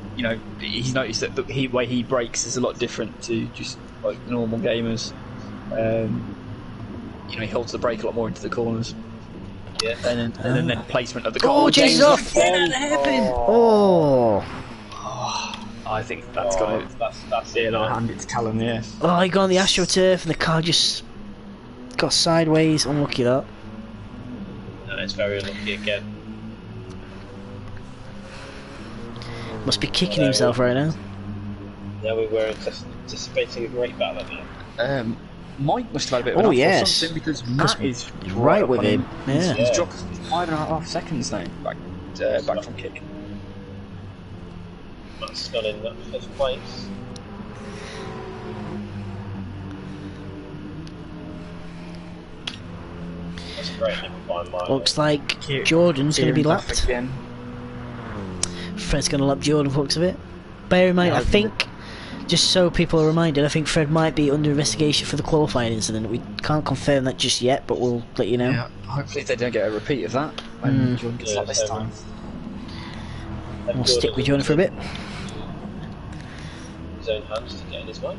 he's noticed that the way he brakes is a lot different to just like normal gamers. He holds the brake a lot more into the corners. Yeah. And then placement of the car. Oh, James is off! Yeah, that happened! Oh. I think that's got to. That's Yeah, I'll hand it to Callum. Yeah. Oh, he got on the AstroTurf and the car just got sideways. Unlucky that. And it's very unlucky again. Must be kicking himself right now. Now we were anticipating a great battle now. Mike must have had a bit of an Oh, off or yes. something because Matt is right up with on him. Yeah. He's dropped 5.5 seconds now back from kick. Matt's got in that first place. That's a great number by Mike. Looks like Jordan's going to be lapped. Again. Fred's going to lap Jordan for the looks of it. Bear in mind, I think, just so people are reminded, I think Fred might be under investigation for the qualifying incident. We can't confirm that just yet, but we'll let you know. Yeah, hopefully they don't get a repeat of that when Jordan gets that this time. We'll stick with Jordan for a bit. His own hands to get in his way.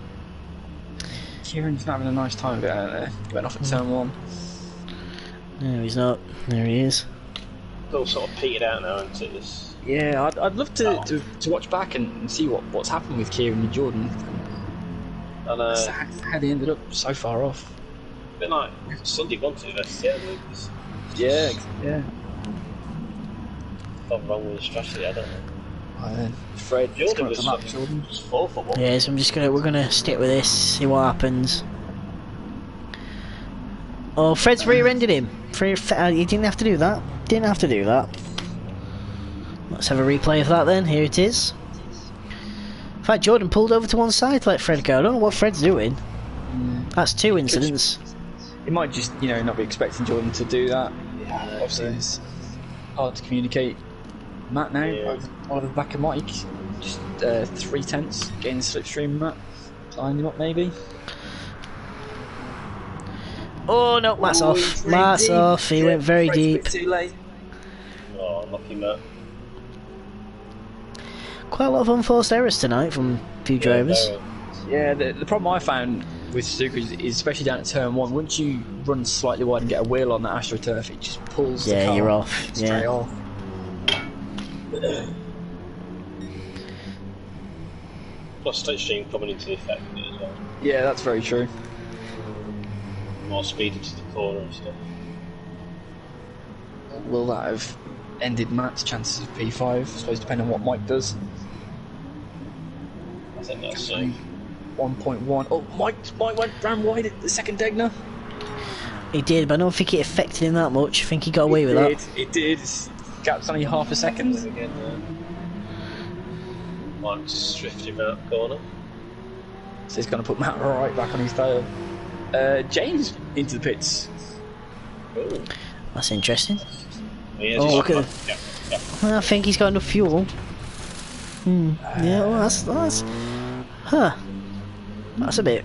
Kieran's not having a nice time of it out there. He went off at turn 1. No, he's not. There he is. It's all sort of petered out now into this. Yeah, I'd love to watch back and see what's happened with Kieran and Jordan. And how they ended up so far off. a bit like Sunday one to this. Yeah. Something wrong with the strategy, I don't know. Fred, Jordan was Jordan. just awful. Yeah, so we're gonna stick with this, see what happens. Oh, Fred's rear-ended him. He didn't have to do that. Let's have a replay of that then. Here it is. In fact, Jordan pulled over to one side to let Fred go. I don't know what Fred's doing. That's 2 incidents. He might just, not be expecting Jordan to do that. Yeah, obviously it's hard to communicate. Matt now, on the back of Mike, just 3/10, getting the slipstream. Matt, tying him up maybe. Oh no, Matt's off. Matt's off. He went very deep. Too late. Oh, lucky Matt. Quite a lot of unforced errors tonight from a few drivers. Yeah, the problem I found with Suzuka is especially down at turn 1. Once you run slightly wide and get a wheel on that AstroTurf, it just pulls the car you're off. straight off. Plus slipstream coming into effect as well. Yeah, that's very true. More speed into the corner and stuff. Will that have ended Matt's chances of P5? I suppose depending on what Mike does. I think that's so. 1.1. Oh, Mike ran wide at the second Degner. He did, but I don't think it affected him that much. I think he got away with that. It did. Gap's only half a second. Again, Mike just drifted him out the corner. So he's going to put Matt right back on his tail. James into the pits. Ooh. That's interesting. Oh, look at Yeah. I think he's got enough fuel. Yeah, well, that's that's a bit.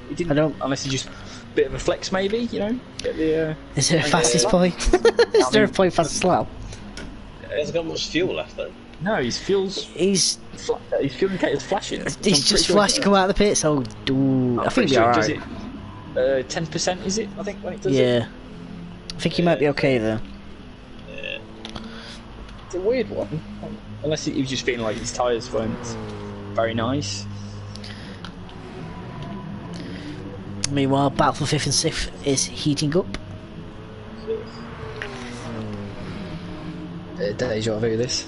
He didn't, I don't. unless he just a bit of a flex, maybe. You know, get the. Is there a fastest point? Is there a point fastest lap? He hasn't got much fuel left then. No, his fuel indicator's flashing. He's just flashed to come out of the pit. So I think he'll be alright. 10% is it? I think when it does it. Yeah, I think he might be okay there. Yeah. It's a weird one. Unless he was just feeling like his tyres weren't very nice. Meanwhile, battle for 5th and 6th is heating up. Deja vu this.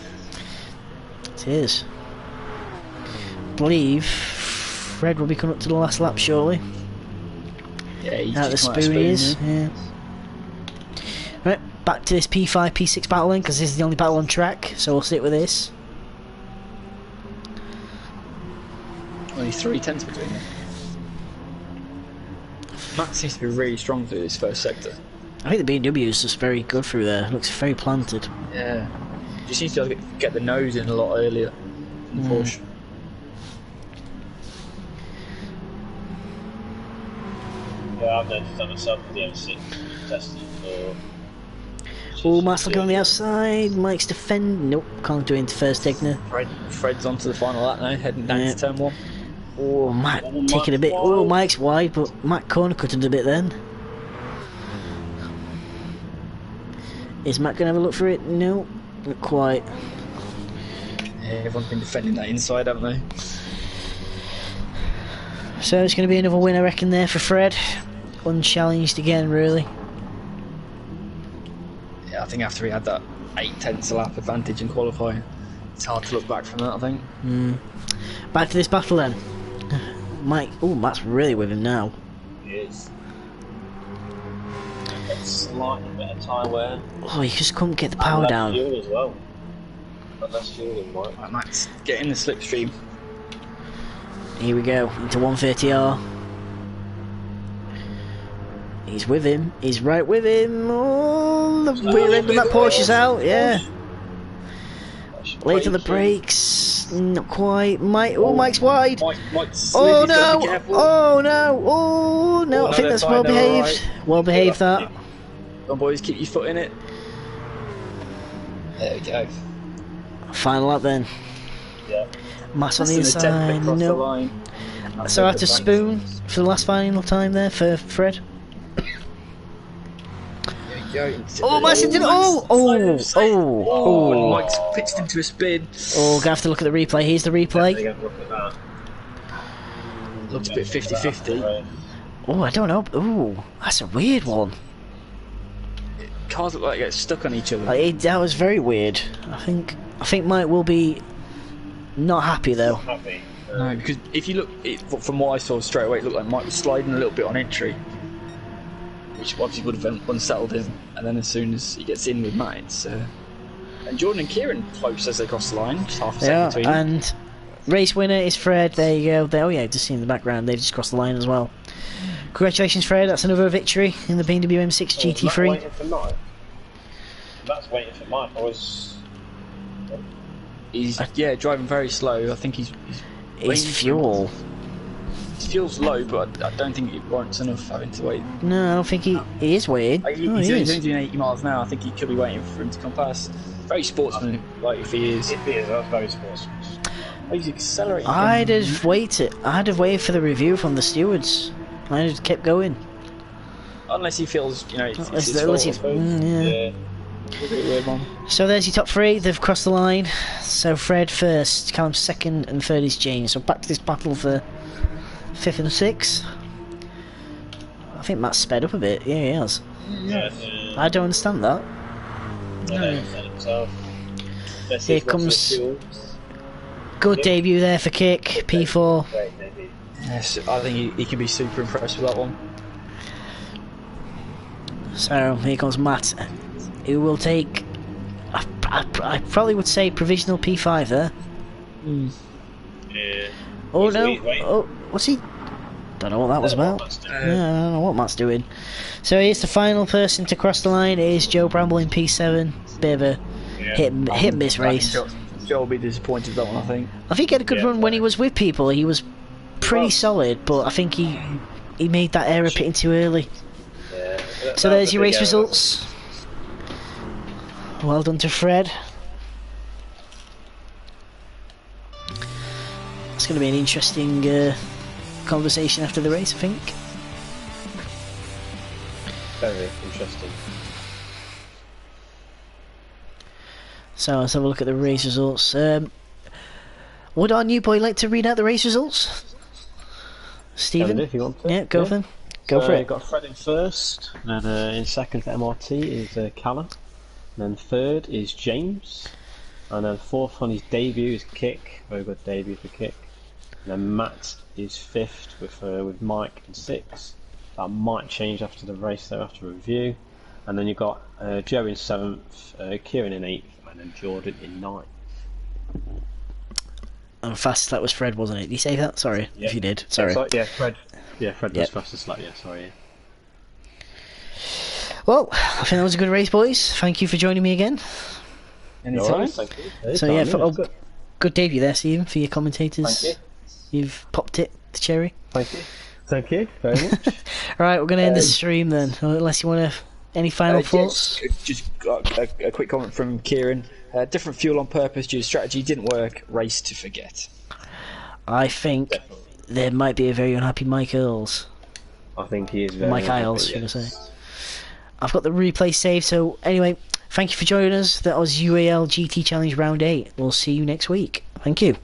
It is. I believe Fred will be coming up to the last lap shortly. Yeah, he's Out the just spoon he is. Yeah. Right, back to this P5, P6 battle then, because this is the only battle on track, so we'll stick with this. Only 3/10 between them. Matt seems to be really strong through this first sector. I think the BMW is just very good through there. Looks very planted. Yeah. He seems to get the nose in a lot earlier than Porsche. Yeah, I've noticed that myself with the M6 testing for. Oh, Matt's looking on the outside. Mike's defend. Nope, can't do it into first digner. Fred's onto the final lap now, heading down to turn 1. Oh, Matt taking a bit. Oh, Mike's wide, but Matt corner cutting a bit then. Is Matt going to have a look for it? No, not quite. Yeah, everyone's been defending that inside, haven't they? So it's going to be another win, I reckon, there for Fred. Unchallenged again, really. Yeah, I think after he had that 8/10 lap advantage in qualifying, it's hard to look back from that, I think. Back to this battle then. Mike, oh, Matt's really with him now. He is. Slightly better tyre wear. Oh, he just couldn't get the power down. Fuel as well. But less fuel than Mike. Right, Max, get in the slipstream. Here we go, into 130R. He's with him. He's right with him. Oh, the rear end of that Porsche's out. Yeah. Late on the brakes. Not quite. Mike's wide. Mike's Oh he's got to be no! careful. Oh no! Oh no! I think that's well behaved. Right. Well behaved that. Come on, boys, keep your foot in it. There we go. Final lap then. Yeah. Mass on the Less than a tenth inside. across the No. line. So I had to spoon for the last final time there for Fred. There we go. Oh, Mass did it! Oh! Mike's pitched into a spin. Oh, gonna have to look at the replay. Here's the replay. Have a look at that. Looks a bit 50-50. Oh, I don't know. Oh, that's a weird one. Cars look like they get stuck on each other. That was very weird. I think Mike will be not happy though. Happy. No, because if you look, from what I saw straight away, it looked like Mike was sliding a little bit on entry, which obviously would have unsettled him. And then as soon as he gets in with Matt, it's and Jordan and Kieran close as they cross the line, just half a second between them. And race winner is Fred. There you go. Oh yeah, just seen in the background. They just crossed the line as well. Congratulations, Fred. That's another victory in the BMW M6 GT3. Waiting for Mike. That's waiting for Mike. He's driving very slow. I think he's His fuel. His fuel's low, but I don't think it warrants enough having to wait. No, I don't think he is waiting. He's only doing 80 miles now. I think he could be waiting for him to come past. Very sportsman, like if he is. If he is, that's very sportsman. Oh, he's accelerating. I'd have waited for the review from the stewards. I'd have kept going. Unless he feels, it's his Unless fault, he- I suppose. Yeah. It's a bit weird one. So there's your top three. They've crossed the line. So Fred first, Callum second, and third is James. So back to this battle for 5th and 6th. I think Matt's sped up a bit. Yeah, he has. Yeah. I don't understand that. Here comes good debut there for Kick. P4. Yes, I think he can be super impressed with that one. So here comes Matt, who will take. I probably would say provisional P5 there. Yeah. Oh Wait, no! wait. Oh, what's he? Don't know what that was about. Yeah, I don't know what Matt's doing. So here's the final person to cross the line. It is Joe Bramble in P7. Bit of a hit and miss race. Joe will be disappointed with that one, I think. I think he had a good run when he was with people. He was pretty solid, but I think he made that error pitting too early. Yeah. So there's your race results. Well done to Fred. It's going to be an interesting conversation after the race, I think. Very interesting. So let's have a look at the race results. Would our new boy like to read out the race results? Stephen? If you want to. Yeah, go for them. Go for it. Got Fred in first, and in second for MRT is Callum, and then third is James, and then fourth on his debut is Kick, very good debut for Kick, and then Matt is fifth with Mike in sixth. That might change after the race though, after review, and then you've got Joe in seventh, Kieran in eighth, and then Jordan in ninth. And fast, that was Fred, wasn't it? Did you say that? Sorry, if you did. Sorry. Yeah, Fred. Yeah, Fred was fastest lap. Yeah, sorry. Well, I think that was a good race, boys. Thank you for joining me again. Anytime. Thank you. So yeah, good debut there, Stephen, for your commentators. Thank you. You've popped it, the cherry. Thank you. Thank you very much. Alright, we're going to end the stream then, unless you want to... Any final thoughts? Just got a quick comment from Kieran. Different fuel on purpose due to strategy didn't work. Race to forget. I think there might be a very unhappy Mike Earls. I think he is very Mike Isles, should I say. I've got the replay saved, so anyway, thank you for joining us. That was UAL GT Challenge Round 8. We'll see you next week. Thank you.